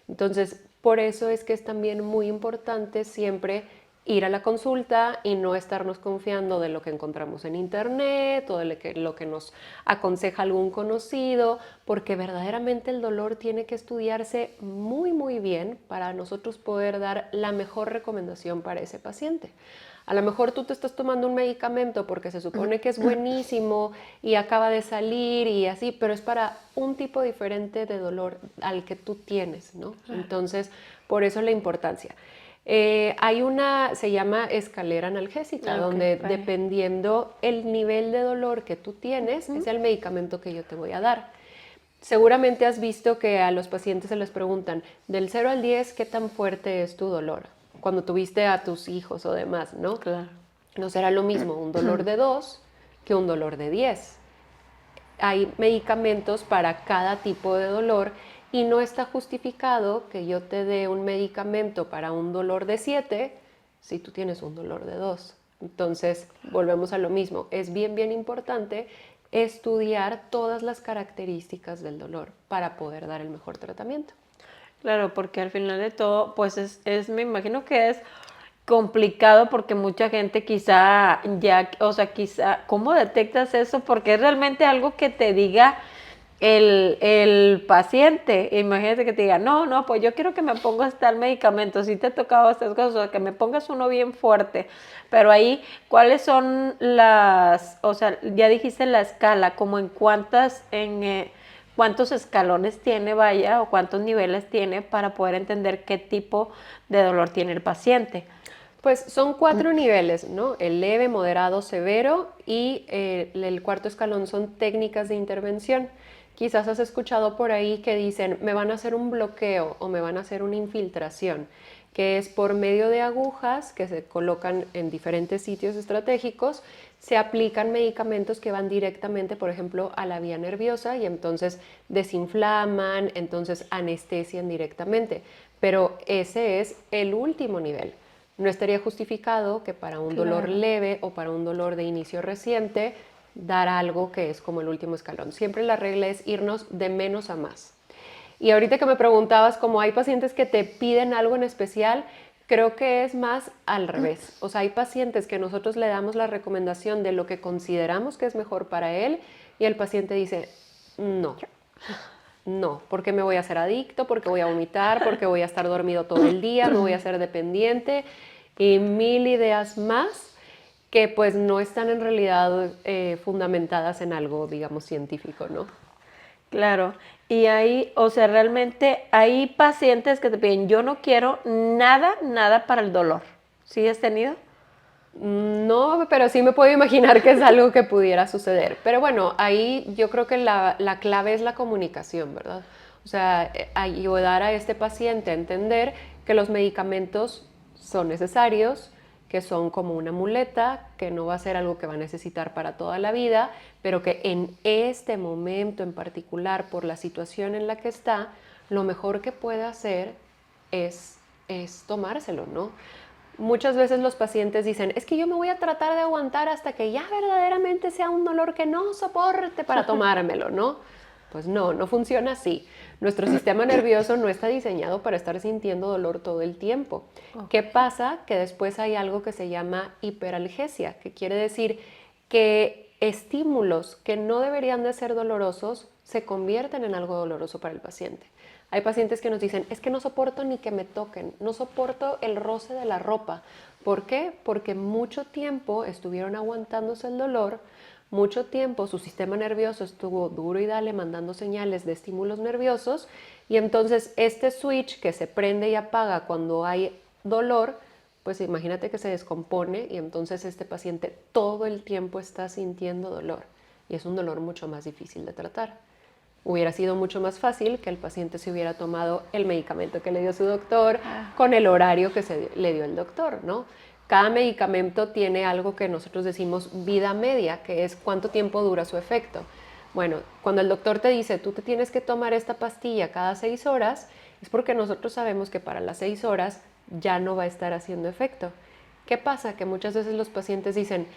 Speaker 2: Entonces, por eso es que es también muy importante siempre ir a la consulta y no estarnos confiando de lo que encontramos en internet o de lo que nos aconseja algún conocido, porque verdaderamente el dolor tiene que estudiarse muy, muy bien para nosotros poder dar la mejor recomendación para ese paciente. A lo mejor tú te estás tomando un medicamento porque se supone que es buenísimo y acaba de salir y así, pero es para un tipo diferente de dolor al que tú tienes, ¿no? Entonces, por eso la importancia. Hay una, se llama escalera analgésica, donde dependiendo el nivel de dolor que tú tienes, es el medicamento que yo te voy a dar. Seguramente has visto que a los pacientes se les preguntan, del 0 al 10, ¿qué tan fuerte es tu dolor? Cuando tuviste a tus hijos o demás, ¿no?
Speaker 1: Claro.
Speaker 2: No será lo mismo un dolor de 2 que un dolor de 10. Hay medicamentos para cada tipo de dolor y no está justificado que yo te dé un medicamento para un dolor de 7 si tú tienes un dolor de 2. Entonces, volvemos a lo mismo. Es bien, bien importante estudiar todas las características del dolor para poder dar el mejor tratamiento.
Speaker 1: Claro, porque al final de todo, pues me imagino que es complicado porque mucha gente quizá ya, o sea, quizá, ¿cómo detectas eso? Porque es realmente algo que te diga el paciente, imagínate que te diga, no, pues yo quiero que me pongas tal medicamento, si te ha tocado estas cosas, o sea, que me pongas uno bien fuerte, pero ahí, ¿cuáles son las, o sea, ya dijiste la escala, como en cuántos escalones tiene, vaya, o cuántos niveles tiene para poder entender qué tipo de dolor tiene el paciente?
Speaker 2: Pues son 4 niveles, ¿no? El leve, moderado, severo y el cuarto escalón son técnicas de intervención. Quizás has escuchado por ahí que dicen, me van a hacer un bloqueo o me van a hacer una infiltración, que es por medio de agujas que se colocan en diferentes sitios estratégicos, se aplican medicamentos que van directamente, por ejemplo, a la vía nerviosa y entonces desinflaman, entonces anestesian directamente. Pero ese es el último nivel. No estaría justificado que para un dolor leve o para un dolor de inicio reciente dar algo que es como el último escalón. Siempre la regla es irnos de menos a más. Y ahorita que me preguntabas, como hay pacientes que te piden algo en especial, creo que es más al revés. O sea, hay pacientes que nosotros le damos la recomendación de lo que consideramos que es mejor para él y el paciente dice, no, porque me voy a hacer adicto, porque voy a vomitar, porque voy a estar dormido todo el día, me voy a hacer dependiente y mil ideas más que pues no están en realidad fundamentadas en algo, digamos, científico, ¿no?
Speaker 1: Claro, y ahí, o sea, realmente hay pacientes que te piden, yo no quiero nada para el dolor. ¿Sí has tenido?
Speaker 2: No, pero sí me puedo imaginar que es algo que pudiera suceder. Pero bueno, ahí yo creo que la clave es la comunicación, ¿verdad? O sea, ayudar a este paciente a entender que los medicamentos son necesarios, que son como una muleta, que no va a ser algo que va a necesitar para toda la vida, pero que en este momento en particular, por la situación en la que está, lo mejor que puede hacer es tomárselo, ¿no? Muchas veces los pacientes dicen, es que yo me voy a tratar de aguantar hasta que ya verdaderamente sea un dolor que no soporte para tomármelo, ¿no? Pues no, no funciona así. Nuestro sistema nervioso no está diseñado para estar sintiendo dolor todo el tiempo. ¿Qué pasa? Que después hay algo que se llama hiperalgesia, que quiere decir que estímulos que no deberían de ser dolorosos se convierten en algo doloroso para el paciente. Hay pacientes que nos dicen, es que no soporto ni que me toquen, no soporto el roce de la ropa. ¿Por qué? Porque mucho tiempo estuvieron aguantándose el dolor, mucho tiempo su sistema nervioso estuvo duro y dale mandando señales de estímulos nerviosos y entonces este switch que se prende y apaga cuando hay dolor, pues imagínate que se descompone y entonces este paciente todo el tiempo está sintiendo dolor y es un dolor mucho más difícil de tratar. Hubiera sido mucho más fácil que el paciente se hubiera tomado el medicamento que le dio su doctor con el horario que le dio el doctor, ¿no? Cada medicamento tiene algo que nosotros decimos vida media, que es cuánto tiempo dura su efecto. Bueno, cuando el doctor te dice, tú te tienes que tomar esta pastilla cada 6 horas, es porque nosotros sabemos que para las 6 horas ya no va a estar haciendo efecto. ¿Qué pasa? Que muchas veces los pacientes dicen,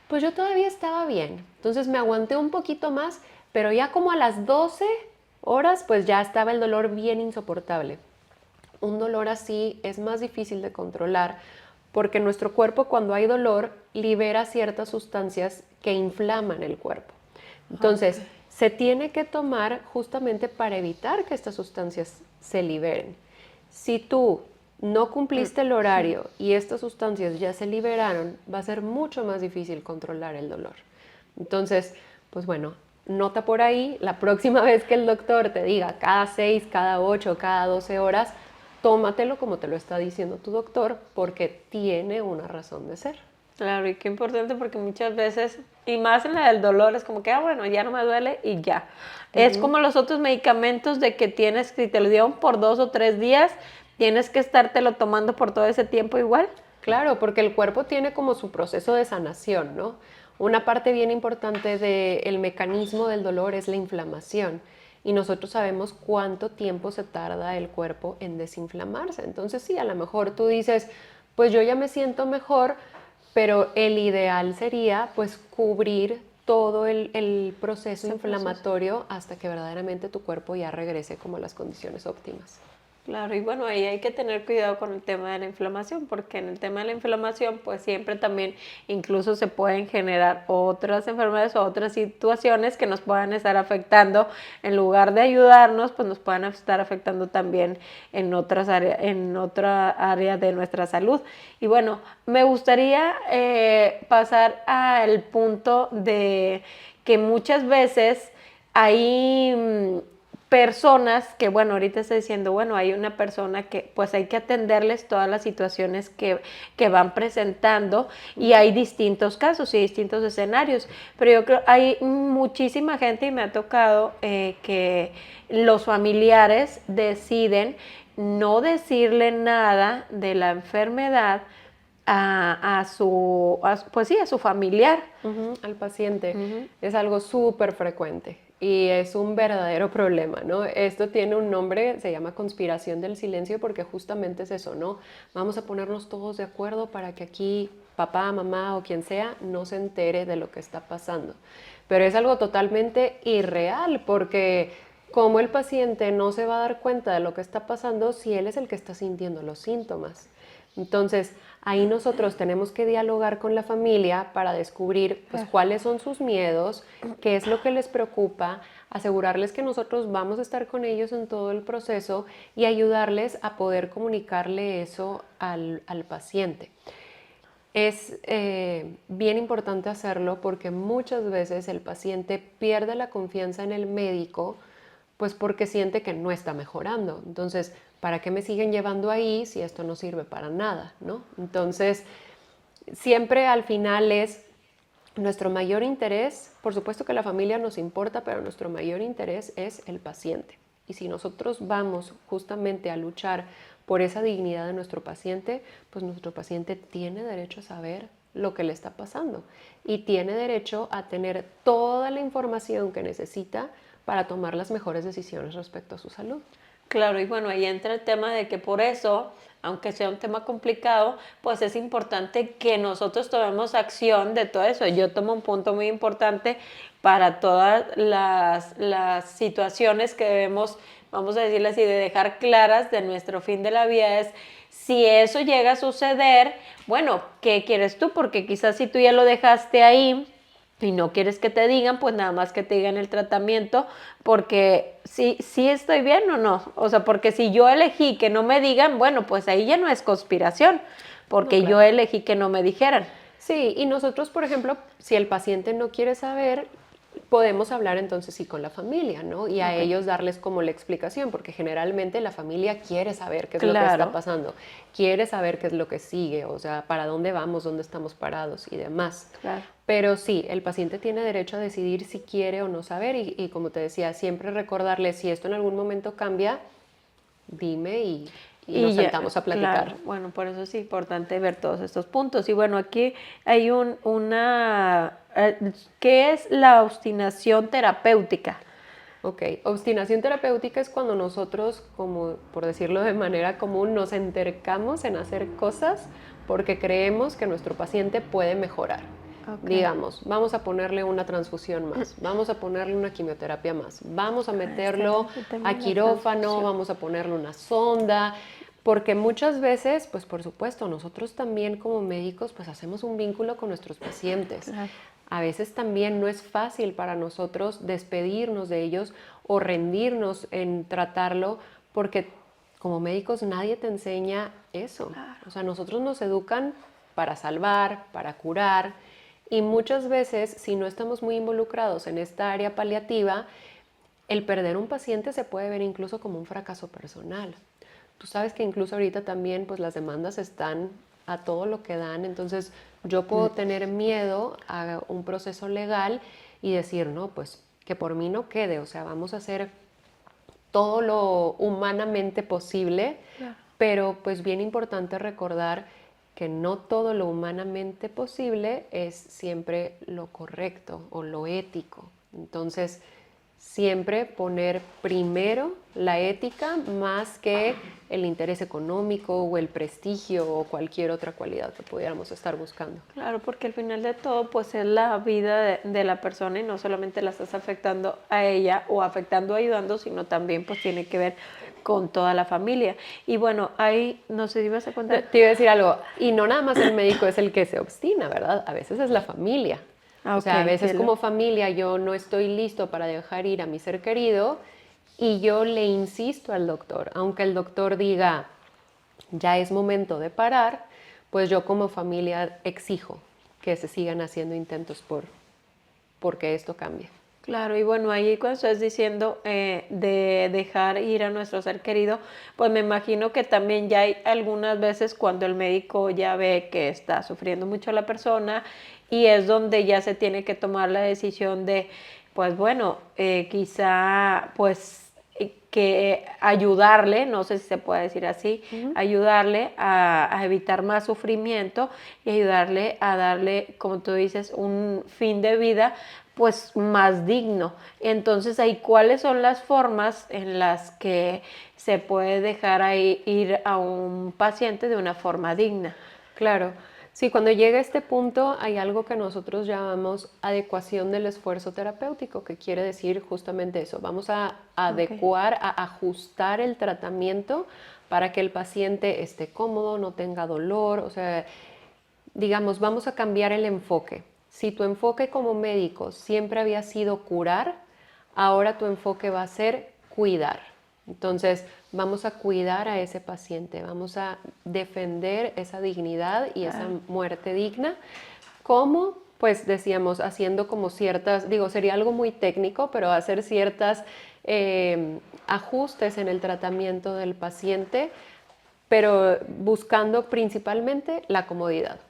Speaker 2: pues yo todavía estaba bien, entonces me aguanté un poquito más, pero ya como a las 12 horas, pues ya estaba el dolor bien insoportable. Un dolor así es más difícil de controlar porque nuestro cuerpo cuando hay dolor libera ciertas sustancias que inflaman el cuerpo. Entonces, se tiene que tomar justamente para evitar que estas sustancias se liberen. Si tú no cumpliste el horario y estas sustancias ya se liberaron, va a ser mucho más difícil controlar el dolor. Entonces, pues bueno, nota por ahí, la próxima vez que el doctor te diga cada 6, cada 8, cada 12 horas, tómatelo como te lo está diciendo tu doctor, porque tiene una razón de ser.
Speaker 1: Claro, y qué importante porque muchas veces, y más en la del dolor, es como que, bueno, ya no me duele y ya. Es como los otros medicamentos de que tienes, si te lo dieron por 2 o 3 días, tienes que estártelo tomando por todo ese tiempo igual.
Speaker 2: Claro, porque el cuerpo tiene como su proceso de sanación, ¿no? Una parte bien importante del mecanismo del dolor es la inflamación. Y nosotros sabemos cuánto tiempo se tarda el cuerpo en desinflamarse. Entonces sí, a lo mejor tú dices, pues yo ya me siento mejor, pero el ideal sería pues cubrir todo el proceso inflamatorio hasta que verdaderamente tu cuerpo ya regrese como a las condiciones óptimas.
Speaker 1: Claro, y bueno, ahí hay que tener cuidado con el tema de la inflamación, porque en el tema de la inflamación, pues siempre también incluso se pueden generar otras enfermedades o otras situaciones que nos puedan estar afectando, en lugar de ayudarnos, pues nos puedan estar afectando también en otras áreas, en otra área de nuestra salud. Y bueno, me gustaría pasar al punto de que muchas veces hay personas que, bueno, ahorita estoy diciendo, bueno, hay una persona que pues hay que atenderles todas las situaciones que van presentando y hay distintos casos y distintos escenarios, pero yo creo hay muchísima gente y me ha tocado que los familiares deciden no decirle nada de la enfermedad pues sí, a su familiar.
Speaker 2: Al paciente. Es algo súper frecuente y es un verdadero problema, ¿no? Esto tiene un nombre, se llama conspiración del silencio, porque justamente es eso, ¿no? Vamos a ponernos todos de acuerdo para que aquí papá, mamá o quien sea no se entere de lo que está pasando. Pero es algo totalmente irreal, porque ¿cómo el paciente no se va a dar cuenta de lo que está pasando si él es el que está sintiendo los síntomas? Entonces, ahí nosotros tenemos que dialogar con la familia para descubrir pues, cuáles son sus miedos, qué es lo que les preocupa, asegurarles que nosotros vamos a estar con ellos en todo el proceso y ayudarles a poder comunicarle eso al paciente. Es bien importante hacerlo porque muchas veces el paciente pierde la confianza en el médico, pues porque siente que no está mejorando. Entonces, ¿para qué me siguen llevando ahí si esto no sirve para nada, ¿no? Entonces, siempre al final es nuestro mayor interés, por supuesto que la familia nos importa, pero nuestro mayor interés es el paciente. Y si nosotros vamos justamente a luchar por esa dignidad de nuestro paciente, pues nuestro paciente tiene derecho a saber lo que le está pasando y tiene derecho a tener toda la información que necesita para tomar las mejores decisiones respecto a su salud.
Speaker 1: Claro, y bueno, ahí entra el tema de que por eso, aunque sea un tema complicado, pues es importante que nosotros tomemos acción de todo eso. Yo tomo un punto muy importante para todas las situaciones que debemos, vamos a decirle así, de dejar claras de nuestro fin de la vida es, si eso llega a suceder, bueno, ¿qué quieres tú? Porque quizás si tú ya lo dejaste ahí y no quieres que te digan, pues nada más que te digan el tratamiento, porque sí estoy bien o no. O sea, porque si yo elegí que no me digan, bueno, pues ahí ya no es conspiración, porque
Speaker 2: No, claro.
Speaker 1: yo elegí que no me dijeran.
Speaker 2: Sí, y nosotros, por ejemplo, si el paciente no quiere saber, podemos hablar entonces sí con la familia, ¿no? Y a ellos darles como la explicación, porque generalmente la familia quiere saber qué es lo que está pasando, quiere saber qué es lo que sigue, o sea, para dónde vamos, dónde estamos parados y demás.
Speaker 1: Claro.
Speaker 2: Pero sí, el paciente tiene derecho a decidir si quiere o no saber y como te decía, siempre recordarle, si esto en algún momento cambia, dime y nos sentamos a platicar.
Speaker 1: Claro, bueno, por eso es importante ver todos estos puntos. Y bueno, aquí hay ¿qué es la obstinación terapéutica?
Speaker 2: Ok, obstinación terapéutica es cuando nosotros, como por decirlo de manera común, nos entercamos en hacer cosas porque creemos que nuestro paciente puede mejorar. Okay. Digamos, vamos a ponerle una transfusión más, vamos a ponerle una quimioterapia más, vamos a meterlo a quirófano, vamos a ponerle una sonda, porque muchas veces, pues por supuesto, nosotros también como médicos, pues hacemos un vínculo con nuestros pacientes. Claro. A veces también no es fácil para nosotros despedirnos de ellos o rendirnos en tratarlo, porque como médicos nadie te enseña eso. Claro. O sea, nosotros nos educan para salvar, para curar, y muchas veces, si no estamos muy involucrados en esta área paliativa, el perder un paciente se puede ver incluso como un fracaso personal. Tú sabes que incluso ahorita también pues las demandas están a todo lo que dan, entonces yo puedo tener miedo a un proceso legal y decir, no, pues que por mí no quede, o sea, vamos a hacer todo lo humanamente posible, claro. Pero pues bien importante recordar que no todo lo humanamente posible es siempre lo correcto o lo ético. Entonces, siempre poner primero la ética más que el interés económico o el prestigio o cualquier otra cualidad que pudiéramos estar buscando.
Speaker 1: Claro, porque al final de todo pues es la vida de la persona y no solamente la estás afectando a ella o afectando o ayudando, sino también pues tiene que ver con toda la familia. Y bueno, ahí, no sé si vas a contar.
Speaker 2: Te iba a decir algo, y no nada más el médico es el que se obstina, ¿verdad? A veces es la familia. O sea, a veces como familia yo no estoy listo para dejar ir a mi ser querido y yo le insisto al doctor, aunque el doctor diga, ya es momento de parar, pues yo como familia exijo que se sigan haciendo intentos porque esto cambie.
Speaker 1: Claro, y bueno, ahí cuando estás diciendo de dejar ir a nuestro ser querido, pues me imagino que también ya hay algunas veces cuando el médico ya ve que está sufriendo mucho la persona y es donde ya se tiene que tomar la decisión de, pues bueno, quizá pues que ayudarle, no sé si se puede decir así, ayudarle a evitar más sufrimiento y ayudarle a darle, como tú dices, un fin de vida pues más digno. Entonces ahí, ¿cuáles son las formas en las que se puede dejar ahí ir a un paciente de una forma digna?
Speaker 2: Claro, sí, cuando llega a este punto hay algo que nosotros llamamos adecuación del esfuerzo terapéutico, que quiere decir justamente eso. Vamos a adecuar, a ajustar el tratamiento para que el paciente esté cómodo, no tenga dolor, o sea, digamos, vamos a cambiar el enfoque. Si tu enfoque como médico siempre había sido curar, ahora tu enfoque va a ser cuidar. Entonces, vamos a cuidar a ese paciente, vamos a defender esa dignidad y esa muerte digna. ¿Cómo? Pues decíamos, haciendo como ciertas, digo, sería algo muy técnico, pero hacer ciertas ajustes en el tratamiento del paciente, pero buscando principalmente la comodidad.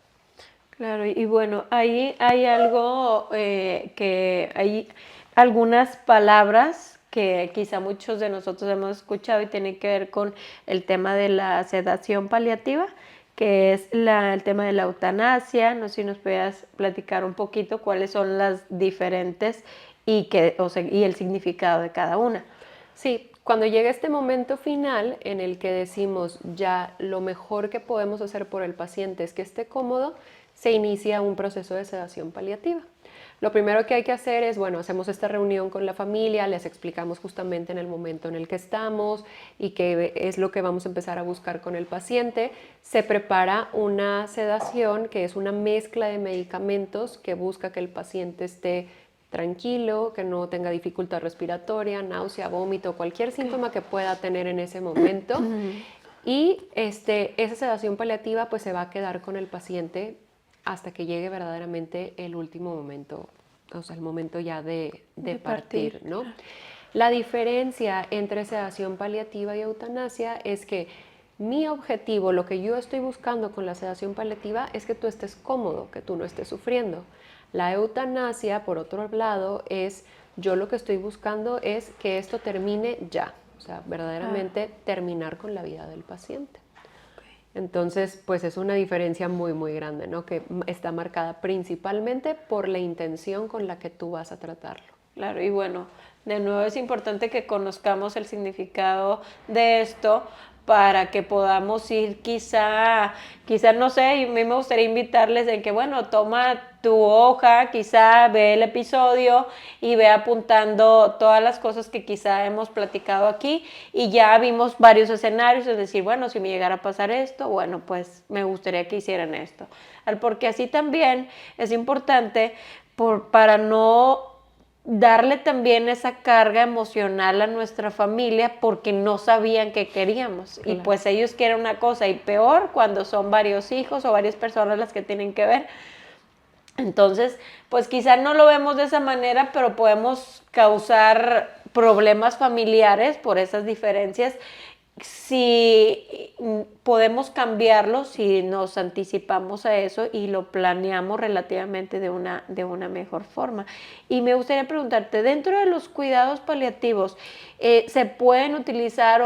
Speaker 1: Claro, y bueno, ahí hay algo que hay algunas palabras que quizá muchos de nosotros hemos escuchado y tienen que ver con el tema de la sedación paliativa, que es el tema de la eutanasia. No sé si nos puedas platicar un poquito cuáles son las diferentes y el significado de cada una.
Speaker 2: Sí, cuando llega este momento final en el que decimos ya lo mejor que podemos hacer por el paciente es que esté cómodo, se inicia un proceso de sedación paliativa. Lo primero que hay que hacer es, bueno, hacemos esta reunión con la familia, les explicamos justamente en el momento en el que estamos y qué es lo que vamos a empezar a buscar con el paciente. Se prepara una sedación que es una mezcla de medicamentos que busca que el paciente esté tranquilo, que no tenga dificultad respiratoria, náusea, vómito, cualquier síntoma que pueda tener en ese momento. Y esa sedación paliativa pues se va a quedar con el paciente hasta que llegue verdaderamente el último momento, o sea, el momento ya de partir, ¿no? La diferencia entre sedación paliativa y eutanasia es que mi objetivo, lo que yo estoy buscando con la sedación paliativa es que tú estés cómodo, que tú no estés sufriendo. La eutanasia, por otro lado, yo lo que estoy buscando es que esto termine ya, o sea, verdaderamente terminar con la vida del paciente. Entonces, pues es una diferencia muy, muy grande, ¿no? Que está marcada principalmente por la intención con la que tú vas a tratarlo.
Speaker 1: Claro, y bueno, de nuevo es importante que conozcamos el significado de esto para que podamos ir quizá no sé, a mí me gustaría invitarles en que, bueno, toma tu hoja, quizá ve el episodio y ve apuntando todas las cosas que quizá hemos platicado aquí y ya vimos varios escenarios, es decir, bueno, si me llegara a pasar esto, bueno, pues me gustaría que hicieran esto. Porque así también es importante para no darle también esa carga emocional a nuestra familia porque no sabían qué queríamos. Claro. Y pues ellos quieren una cosa y peor cuando son varios hijos o varias personas las que tienen que ver. Entonces, pues quizá no lo vemos de esa manera, pero podemos causar problemas familiares por esas diferencias. Si podemos cambiarlo, si nos anticipamos a eso y lo planeamos relativamente de una mejor forma. Y me gustaría preguntarte, dentro de los cuidados paliativos, ¿se pueden utilizar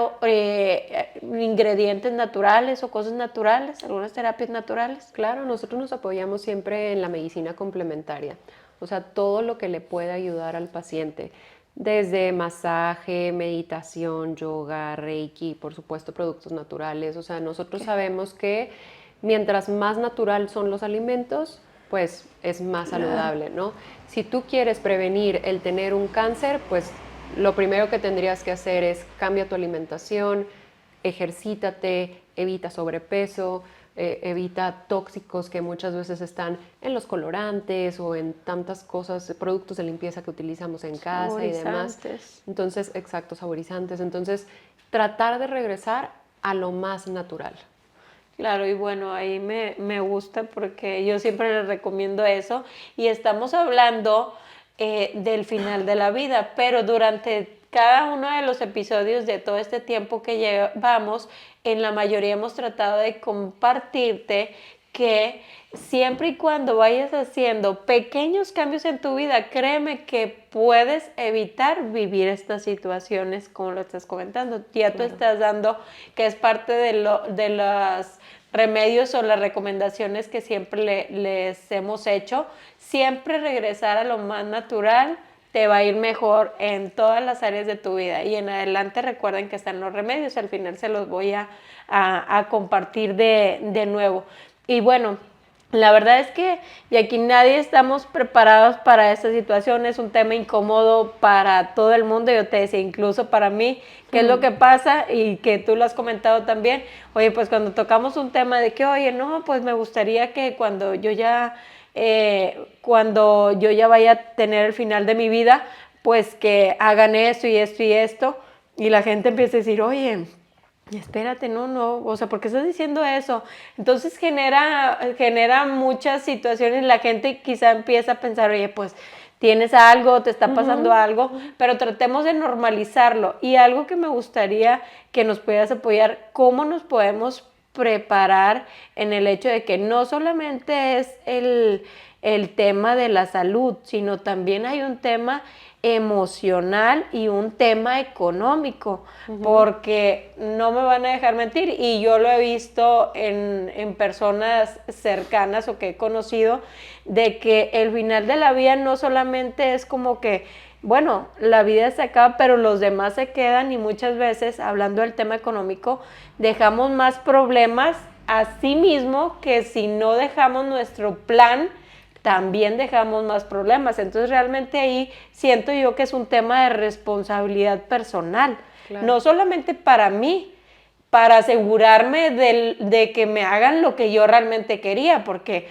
Speaker 1: ingredientes naturales o cosas naturales, algunas terapias naturales?
Speaker 2: Claro, nosotros nos apoyamos siempre en la medicina complementaria, o sea, todo lo que le pueda ayudar al paciente. Desde masaje, meditación, yoga, reiki, por supuesto productos naturales. O sea, nosotros sabemos que mientras más natural son los alimentos, pues es más saludable, ¿no? Si tú quieres prevenir el tener un cáncer, pues lo primero que tendrías que hacer es cambia tu alimentación, ejercítate, evita sobrepeso, evita tóxicos que muchas veces están en los colorantes o en tantas cosas, productos de limpieza que utilizamos en casa y demás.
Speaker 1: Saborizantes.
Speaker 2: Entonces, exacto, saborizantes. Entonces, tratar de regresar a lo más natural.
Speaker 1: Claro, y bueno, ahí me gusta porque yo siempre les recomiendo eso y estamos hablando del final de la vida, pero durante cada uno de los episodios de todo este tiempo que llevamos, en la mayoría hemos tratado de compartirte que siempre y cuando vayas haciendo pequeños cambios en tu vida, créeme que puedes evitar vivir estas situaciones como lo estás comentando. Ya tú estás dando que es parte de los remedios o las recomendaciones que siempre les hemos hecho. Siempre regresar a lo más natural te va a ir mejor en todas las áreas de tu vida. Y en adelante recuerden que están los remedios, al final se los voy a compartir de nuevo. Y bueno, la verdad es que y aquí nadie estamos preparados para esta situación, es un tema incómodo para todo el mundo, yo te decía, incluso para mí, qué es lo que pasa y que tú lo has comentado también, oye, pues cuando tocamos un tema de que, oye, no, pues me gustaría que cuando yo ya vaya a tener el final de mi vida, pues que hagan esto y esto y esto, y la gente empieza a decir, oye, espérate, no, o sea, ¿por qué estás diciendo eso? Entonces genera muchas situaciones, la gente quizá empieza a pensar, oye, pues tienes algo, te está pasando algo, pero tratemos de normalizarlo. Y algo que me gustaría que nos pudieras apoyar, ¿cómo nos podemos preparar en el hecho de que no solamente es el tema de la salud, sino también hay un tema emocional y un tema económico, porque no me van a dejar mentir y yo lo he visto en personas cercanas o que he conocido, de que el final de la vida no solamente es como que, bueno, la vida se acaba, pero los demás se quedan y muchas veces, hablando del tema económico, dejamos más problemas a sí mismo que si no dejamos nuestro plan, también dejamos más problemas. Entonces realmente ahí siento yo que es un tema de responsabilidad personal, claro. No solamente para mí, para asegurarme de que me hagan lo que yo realmente quería, porque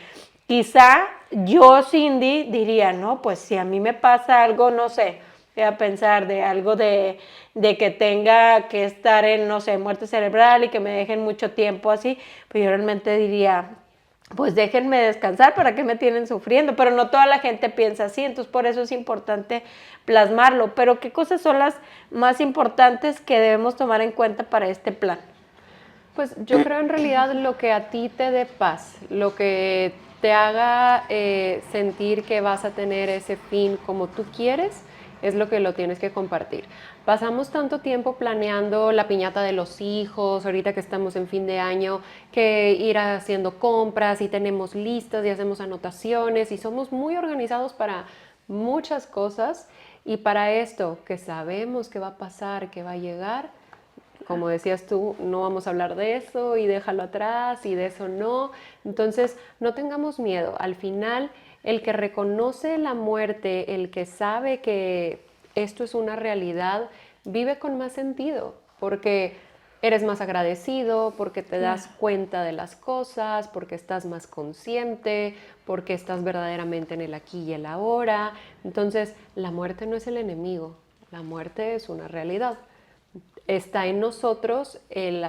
Speaker 1: quizá yo, Cindy, diría, no, pues si a mí me pasa algo, no sé, voy a pensar de algo de que tenga que estar en, no sé, muerte cerebral y que me dejen mucho tiempo así, pues yo realmente diría, pues déjenme descansar, ¿para qué me tienen sufriendo? Pero no toda la gente piensa así, entonces por eso es importante plasmarlo. Pero ¿qué cosas son las más importantes que debemos tomar en cuenta para este plan?
Speaker 2: Pues yo creo en realidad lo que a ti te dé paz, lo que te haga sentir que vas a tener ese fin como tú quieres, es lo que lo tienes que compartir. Pasamos tanto tiempo planeando la piñata de los hijos, ahorita que estamos en fin de año, que ir haciendo compras y tenemos listas y hacemos anotaciones y somos muy organizados para muchas cosas y para esto que sabemos que va a pasar, que va a llegar, como decías tú, no vamos a hablar de eso y déjalo atrás y de eso no. Entonces, no tengamos miedo. Al final, el que reconoce la muerte, el que sabe que esto es una realidad, vive con más sentido, porque eres más agradecido, porque te das cuenta de las cosas, porque estás más consciente, porque estás verdaderamente en el aquí y el ahora. Entonces, la muerte no es el enemigo, la muerte es una realidad. Está en nosotros,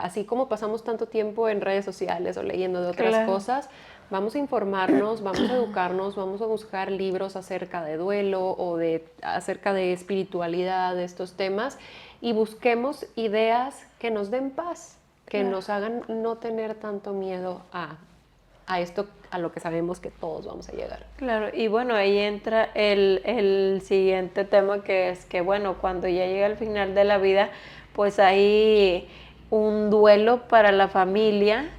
Speaker 2: así como pasamos tanto tiempo en redes sociales o leyendo de otras cosas, vamos a informarnos, vamos a educarnos, vamos a buscar libros acerca de duelo o acerca de espiritualidad, de estos temas, y busquemos ideas que nos den paz, que nos hagan no tener tanto miedo a esto, a lo que sabemos que todos vamos a llegar.
Speaker 1: Claro, y bueno, ahí entra el siguiente tema, que es que, bueno, cuando ya llega el final de la vida, pues hay un duelo para la familia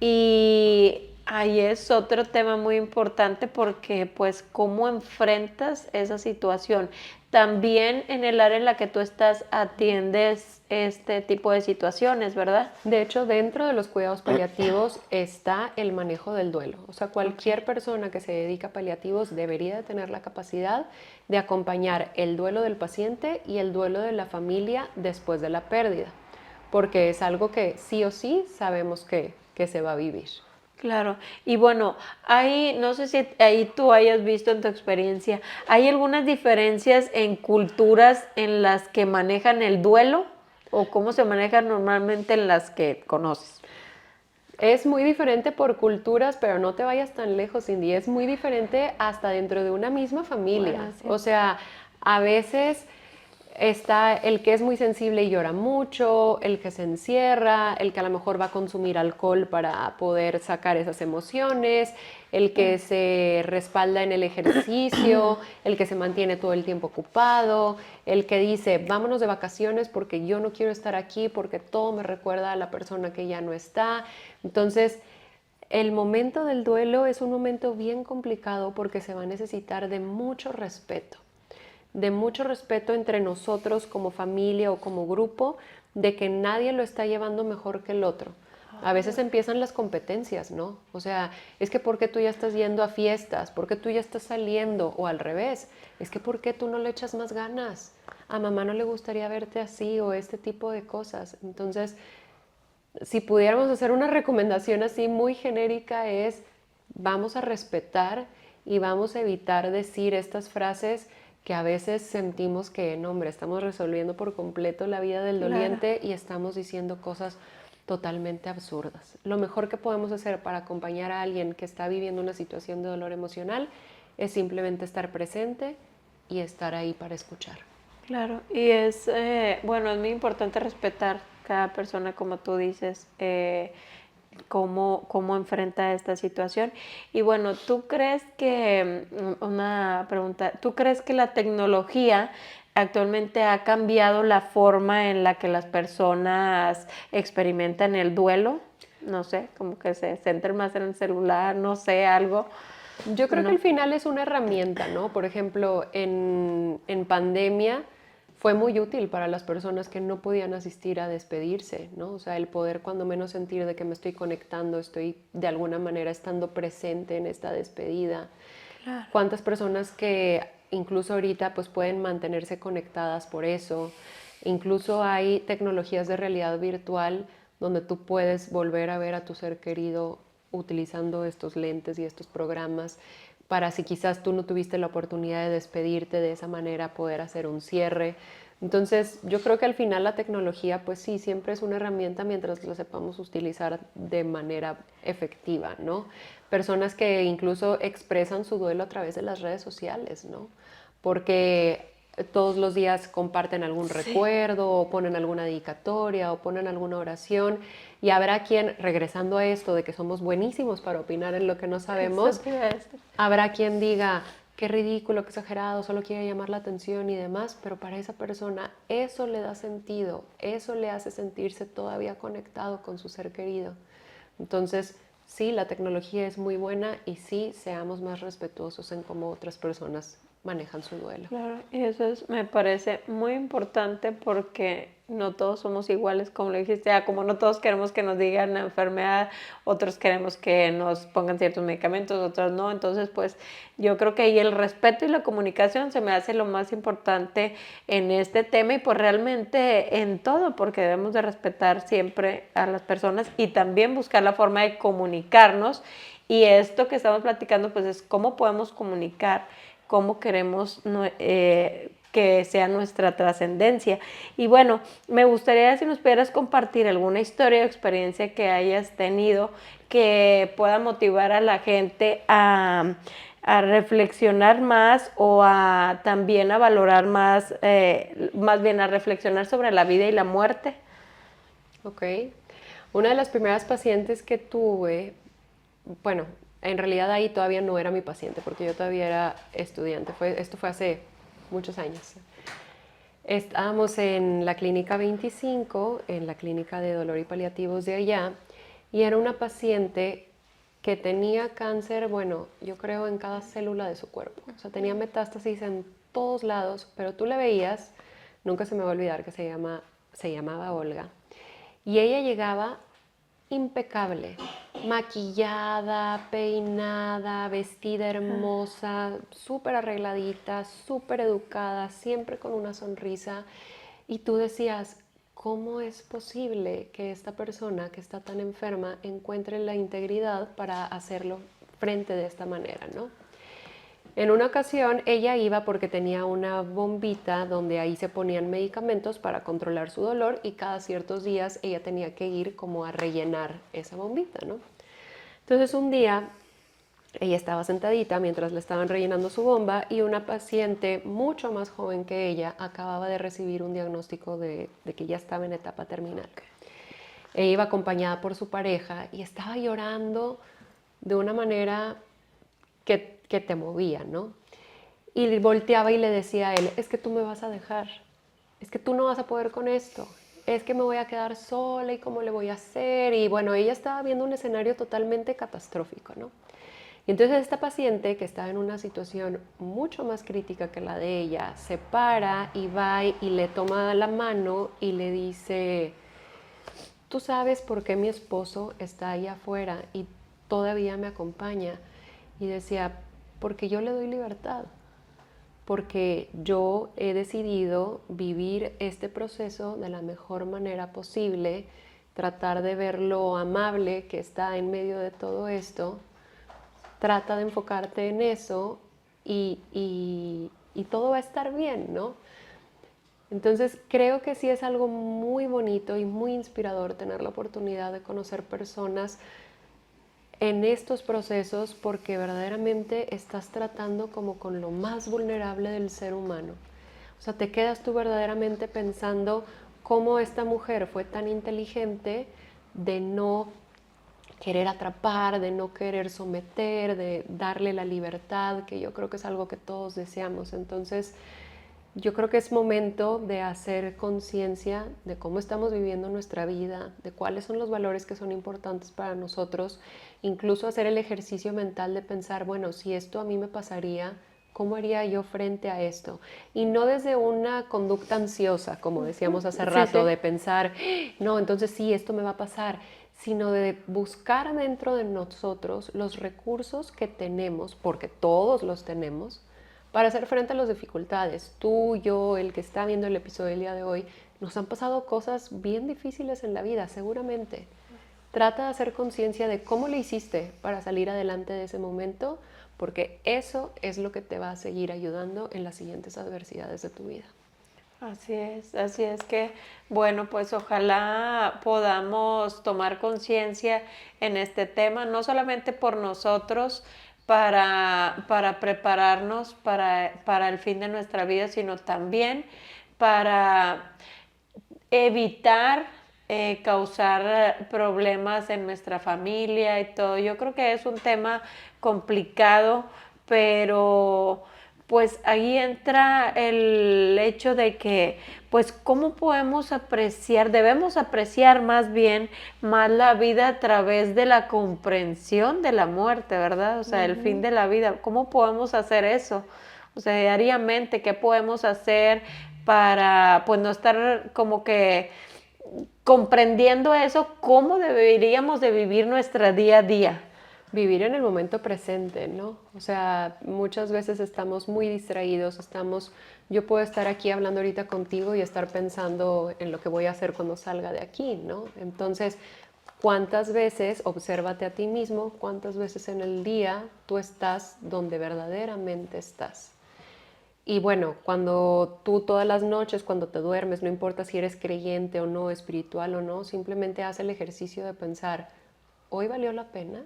Speaker 1: y ahí es otro tema muy importante porque pues cómo enfrentas esa situación. también en el área en la que tú estás atiendes este tipo de situaciones, ¿verdad?
Speaker 2: De hecho, dentro de los cuidados paliativos está el manejo del duelo. O sea, cualquier persona que se dedica a paliativos debería de tener la capacidad de acompañar el duelo del paciente y el duelo de la familia después de la pérdida, porque es algo que sí o sí sabemos que se va a vivir.
Speaker 1: Claro, y bueno, hay, no sé si ahí tú hayas visto en tu experiencia, ¿hay algunas diferencias en culturas en las que manejan el duelo o cómo se manejan normalmente en las que conoces?
Speaker 2: Es muy diferente por culturas, pero no te vayas tan lejos, Cindy. Es muy diferente hasta dentro de una misma familia.
Speaker 1: Bueno, sí.
Speaker 2: O sea, a veces está el que es muy sensible y llora mucho, el que se encierra, el que a lo mejor va a consumir alcohol para poder sacar esas emociones, el que se respalda en el ejercicio, el que se mantiene todo el tiempo ocupado, el que dice, vámonos de vacaciones porque yo no quiero estar aquí porque todo me recuerda a la persona que ya no está. Entonces, el momento del duelo es un momento bien complicado porque se va a necesitar de mucho respeto entre nosotros como familia o como grupo, de que nadie lo está llevando mejor que el otro. A veces empiezan las competencias, ¿no? O sea, es que ¿por qué tú ya estás yendo a fiestas? ¿Por qué tú ya estás saliendo? O al revés, es que ¿por qué tú no le echas más ganas? A mamá no le gustaría verte así o este tipo de cosas. Entonces, si pudiéramos hacer una recomendación así muy genérica es vamos a respetar y vamos a evitar decir estas frases que a veces sentimos que, no, hombre, estamos resolviendo por completo la vida del doliente y estamos diciendo cosas totalmente absurdas. Lo mejor que podemos hacer para acompañar a alguien que está viviendo una situación de dolor emocional es simplemente estar presente y estar ahí para escuchar.
Speaker 1: Claro, y es, bueno, es muy importante respetar cada persona, como tú dices, cómo enfrenta esta situación. Y bueno, ¿tú crees que, una pregunta, ¿tú crees que la tecnología actualmente ha cambiado la forma en la que las personas experimentan el duelo? No sé, como que se centran más en el celular, no sé, algo.
Speaker 2: Yo creo que
Speaker 1: No.
Speaker 2: al final es una herramienta, ¿no? Por ejemplo, en pandemia fue muy útil para las personas que no podían asistir a despedirse, ¿no? O sea, el poder cuando menos sentir de que me estoy conectando, estoy de alguna manera estando presente en esta despedida.
Speaker 1: Claro.
Speaker 2: ¿Cuántas personas que incluso ahorita pues pueden mantenerse conectadas por eso? Incluso hay tecnologías de realidad virtual donde tú puedes volver a ver a tu ser querido utilizando estos lentes y estos programas para si quizás tú no tuviste la oportunidad de despedirte de esa manera, poder hacer un cierre. Entonces, yo creo que al final la tecnología, pues sí, siempre es una herramienta mientras la sepamos utilizar de manera efectiva, ¿no? Personas que incluso expresan su duelo a través de las redes sociales, ¿no? Porque todos los días comparten algún recuerdo o ponen alguna dedicatoria o ponen alguna oración y habrá quien, regresando a esto de que somos buenísimos para opinar en lo que no sabemos, habrá quien diga, qué ridículo, qué exagerado, solo quiere llamar la atención y demás, pero para esa persona eso le da sentido, eso le hace sentirse todavía conectado con su ser querido. Entonces, sí, la tecnología es muy buena y sí, seamos más respetuosos en cómo otras personas manejan su duelo.
Speaker 1: Claro, y eso me parece muy importante porque no todos somos iguales, como lo dijiste, como no todos queremos que nos digan la enfermedad, otros queremos que nos pongan ciertos medicamentos, otros no, entonces pues yo creo que ahí el respeto y la comunicación se me hace lo más importante en este tema y pues realmente en todo, porque debemos de respetar siempre a las personas y también buscar la forma de comunicarnos y esto que estamos platicando pues es cómo podemos comunicar cómo queremos que sea nuestra trascendencia. Y bueno, me gustaría si nos pudieras compartir alguna historia o experiencia que hayas tenido que pueda motivar a la gente a reflexionar más o también a valorar más, más bien a reflexionar sobre la vida y la muerte.
Speaker 2: Ok. Una de las primeras pacientes que tuve, bueno, en realidad ahí todavía no era mi paciente porque yo todavía era estudiante. Esto fue hace muchos años. Estábamos en la clínica 25, en la clínica de dolor y paliativos de allá, y era una paciente que tenía cáncer, bueno, yo creo en cada célula de su cuerpo. O sea, tenía metástasis en todos lados, pero tú la veías, nunca se me va a olvidar que se llamaba Olga, y ella llegaba impecable, maquillada, peinada, vestida hermosa, súper arregladita, súper educada, siempre con una sonrisa. Y tú decías, ¿cómo es posible que esta persona que está tan enferma encuentre la integridad para hacerlo frente de esta manera, ¿no? En una ocasión ella iba porque tenía una bombita donde ahí se ponían medicamentos para controlar su dolor y cada ciertos días ella tenía que ir como a rellenar esa bombita, ¿no? Entonces un día ella estaba sentadita mientras le estaban rellenando su bomba y una paciente mucho más joven que ella acababa de recibir un diagnóstico de que ya estaba en etapa terminal. Ella iba acompañada por su pareja y estaba llorando de una manera que te movía, ¿no? Y volteaba y le decía a él, es que tú me vas a dejar, es que tú no vas a poder con esto, es que me voy a quedar sola y cómo le voy a hacer. Y bueno, ella estaba viendo un escenario totalmente catastrófico, ¿no? Y entonces esta paciente, que estaba en una situación mucho más crítica que la de ella, se para y va y le toma la mano y le dice, tú sabes por qué mi esposo está ahí afuera y todavía me acompaña. Y decía, porque yo le doy libertad, porque yo he decidido vivir este proceso de la mejor manera posible, tratar de ver lo amable que está en medio de todo esto, trata de enfocarte en eso y todo va a estar bien, ¿no? Entonces creo que sí es algo muy bonito y muy inspirador tener la oportunidad de conocer personas en estos procesos porque verdaderamente estás tratando como con lo más vulnerable del ser humano. O sea, te quedas tú verdaderamente pensando cómo esta mujer fue tan inteligente de no querer atrapar, de no querer someter, de darle la libertad, que yo creo que es algo que todos deseamos. Entonces, yo creo que es momento de hacer conciencia de cómo estamos viviendo nuestra vida, de cuáles son los valores que son importantes para nosotros, incluso hacer el ejercicio mental de pensar, bueno, si esto a mí me pasaría, ¿cómo haría yo frente a esto? Y no desde una conducta ansiosa, como decíamos hace rato, de pensar, no, entonces sí, esto me va a pasar, sino de buscar dentro de nosotros los recursos que tenemos, porque todos los tenemos, para hacer frente a las dificultades. Tú, yo, el que está viendo el episodio del día de hoy, nos han pasado cosas bien difíciles en la vida, seguramente. Trata de hacer conciencia de cómo le hiciste para salir adelante de ese momento, porque eso es lo que te va a seguir ayudando en las siguientes adversidades de tu vida.
Speaker 1: Así es que, bueno, pues ojalá podamos tomar conciencia en este tema, no solamente por nosotros, para prepararnos para el fin de nuestra vida, sino también para evitar causar problemas en nuestra familia y todo. Yo creo que es un tema complicado, pero pues ahí entra el hecho de que, pues, ¿cómo podemos apreciar? Debemos apreciar más bien más la vida a través de la comprensión de la muerte, ¿verdad? O sea, el fin de la vida. ¿Cómo podemos hacer eso? O sea, diariamente, ¿qué podemos hacer para, pues, no estar como que comprendiendo eso, cómo deberíamos de vivir nuestra día a día?
Speaker 2: Vivir en el momento presente, ¿no? O sea, muchas veces estamos muy distraídos, yo puedo estar aquí hablando ahorita contigo y estar pensando en lo que voy a hacer cuando salga de aquí, ¿no? Entonces, ¿cuántas veces, obsérvate a ti mismo, cuántas veces en el día tú estás donde verdaderamente estás? Y bueno, cuando tú todas las noches, cuando te duermes, no importa si eres creyente o no, espiritual o no, simplemente haz el ejercicio de pensar, ¿hoy valió la pena?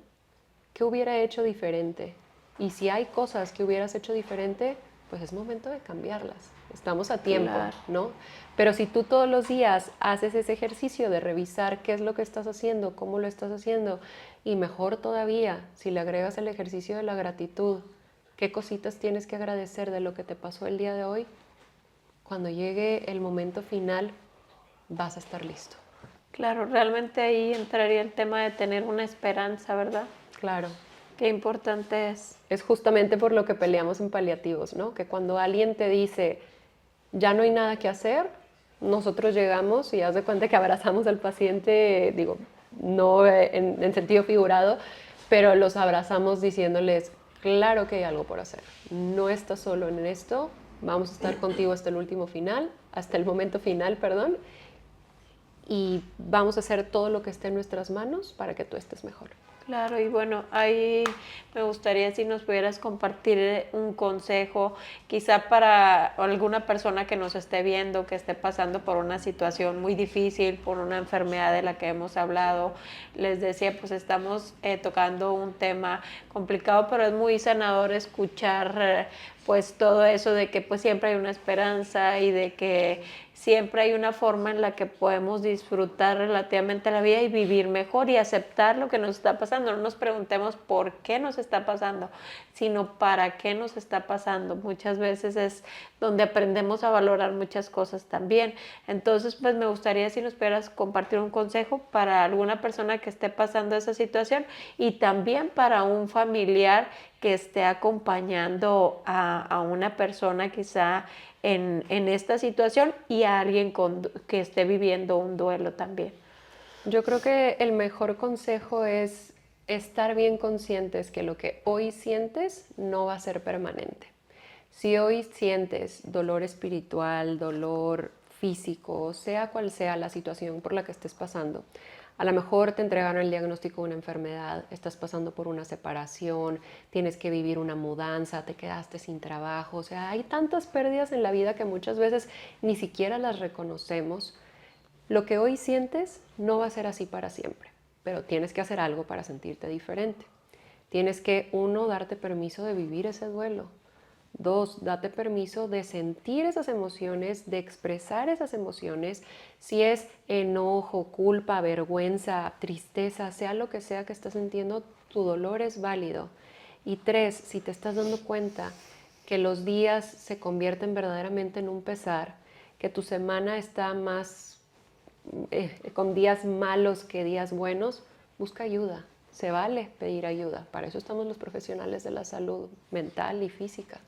Speaker 2: ¿Qué hubiera hecho diferente? Y si hay cosas que hubieras hecho diferente, pues es momento de cambiarlas. Estamos a tiempo,
Speaker 1: Claro.
Speaker 2: ¿no? Pero si tú todos los días haces ese ejercicio de revisar qué es lo que estás haciendo, cómo lo estás haciendo, y mejor todavía, si le agregas el ejercicio de la gratitud, qué cositas tienes que agradecer de lo que te pasó el día de hoy, cuando llegue el momento final, vas a estar listo.
Speaker 1: Claro, realmente ahí entraría el tema de tener una esperanza, ¿verdad?
Speaker 2: Claro.
Speaker 1: Qué importante es.
Speaker 2: Es justamente por lo que peleamos en paliativos, ¿no? Que cuando alguien te dice, ya no hay nada que hacer, nosotros llegamos y haz de cuenta que abrazamos al paciente, digo, no en sentido figurado, pero los abrazamos diciéndoles, claro que hay algo por hacer, no estás solo en esto, vamos a estar contigo hasta el último final, hasta el momento final, perdón, y vamos a hacer todo lo que esté en nuestras manos para que tú estés mejor.
Speaker 1: Claro, y bueno, ahí me gustaría si nos pudieras compartir un consejo, quizá para alguna persona que nos esté viendo, que esté pasando por una situación muy difícil, por una enfermedad de la que hemos hablado. Les decía, pues estamos tocando un tema complicado, pero es muy sanador escuchar pues todo eso de que pues siempre hay una esperanza y de que siempre hay una forma en la que podemos disfrutar relativamente la vida y vivir mejor y aceptar lo que nos está pasando. No nos preguntemos por qué nos está pasando, sino para qué nos está pasando. Muchas veces es donde aprendemos a valorar muchas cosas también. Entonces, pues me gustaría si nos pudieras compartir un consejo para alguna persona que esté pasando esa situación y también para un familiar que esté acompañando a una persona quizá en esta situación y a alguien que esté viviendo un duelo también.
Speaker 2: Yo creo que el mejor consejo es estar bien conscientes que lo que hoy sientes no va a ser permanente. Si hoy sientes dolor espiritual, dolor físico, sea cual sea la situación por la que estés pasando, a lo mejor te entregaron el diagnóstico de una enfermedad, estás pasando por una separación, tienes que vivir una mudanza, te quedaste sin trabajo, o sea, hay tantas pérdidas en la vida que muchas veces ni siquiera las reconocemos. Lo que hoy sientes no va a ser así para siempre, pero tienes que hacer algo para sentirte diferente. Tienes que, uno, darte permiso de vivir ese duelo. Dos, date permiso de sentir esas emociones, de expresar esas emociones, si es enojo, culpa, vergüenza, tristeza, sea lo que sea que estás sintiendo, tu dolor es válido. Y tres, si te estás dando cuenta que los días se convierten verdaderamente en un pesar, que tu semana está más con días malos que días buenos, busca ayuda. Se vale pedir ayuda. Para eso estamos los profesionales de la salud mental y física.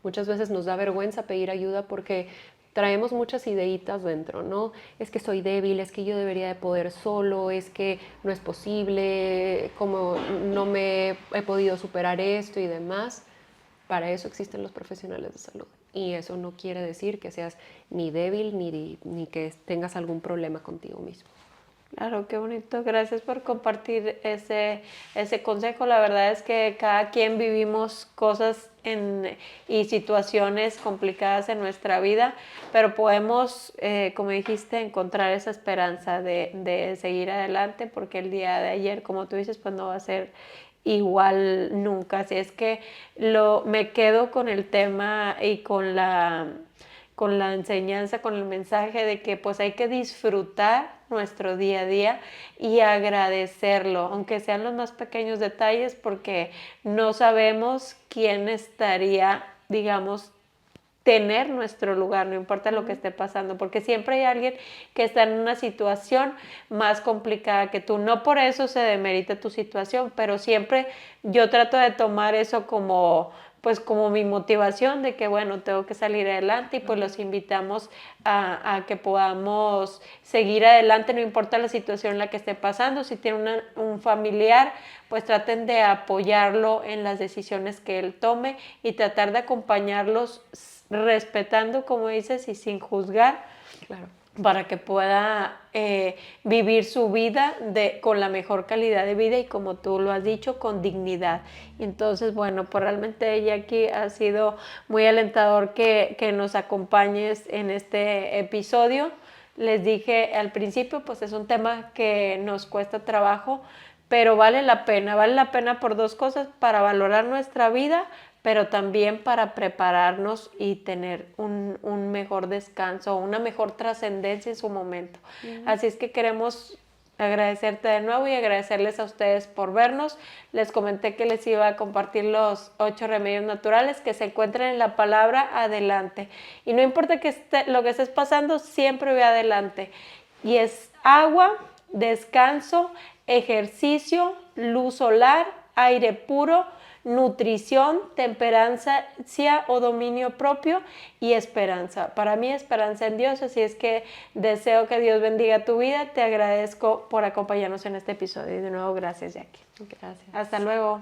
Speaker 2: Muchas veces nos da vergüenza pedir ayuda porque traemos muchas ideitas dentro, ¿no? Es que soy débil, es que yo debería de poder solo, es que no es posible, como no me he podido superar esto y demás. Para eso existen los profesionales de salud. Y eso no quiere decir que seas ni débil ni que tengas algún problema contigo mismo.
Speaker 1: Claro, qué bonito. Gracias por compartir ese consejo. La verdad es que cada quien vivimos cosas y situaciones complicadas en nuestra vida, pero podemos, como dijiste, encontrar esa esperanza de seguir adelante, porque el día de ayer, como tú dices, pues no va a ser igual nunca. Así es que me quedo con el tema y con la enseñanza, con el mensaje de que pues hay que disfrutar nuestro día a día y agradecerlo, aunque sean los más pequeños detalles, porque no sabemos quién estaría, digamos, tener nuestro lugar, no importa lo que esté pasando, porque siempre hay alguien que está en una situación más complicada que tú. No por eso se demerita tu situación, pero siempre yo trato de tomar eso como pues como mi motivación de que bueno, tengo que salir adelante y pues los invitamos a que podamos seguir adelante, no importa la situación en la que esté pasando. Si tiene un familiar, pues traten de apoyarlo en las decisiones que él tome y tratar de acompañarlos respetando, como dices, y sin juzgar,
Speaker 2: Claro.
Speaker 1: para que pueda vivir su vida con la mejor calidad de vida y, como tú lo has dicho, con dignidad. Entonces, bueno, pues realmente, Jackie, ha sido muy alentador que nos acompañes en este episodio. Les dije al principio, pues es un tema que nos cuesta trabajo, pero vale la pena por dos cosas: para valorar nuestra vida, pero también para prepararnos y tener un mejor descanso, una mejor trascendencia en su momento. Así es que queremos agradecerte de nuevo y agradecerles a ustedes por vernos. Les comenté que les iba a compartir los 8 remedios naturales que se encuentran en la palabra adelante. Y no importa lo que estés pasando, siempre ve adelante. Y es agua, descanso, ejercicio, luz solar, aire puro, nutrición, temperancia o dominio propio y esperanza. Para mí, esperanza en Dios, así es que deseo que Dios bendiga tu vida. Te agradezco por acompañarnos en este episodio y de nuevo, gracias, Jackie.
Speaker 2: Gracias.
Speaker 1: Hasta luego.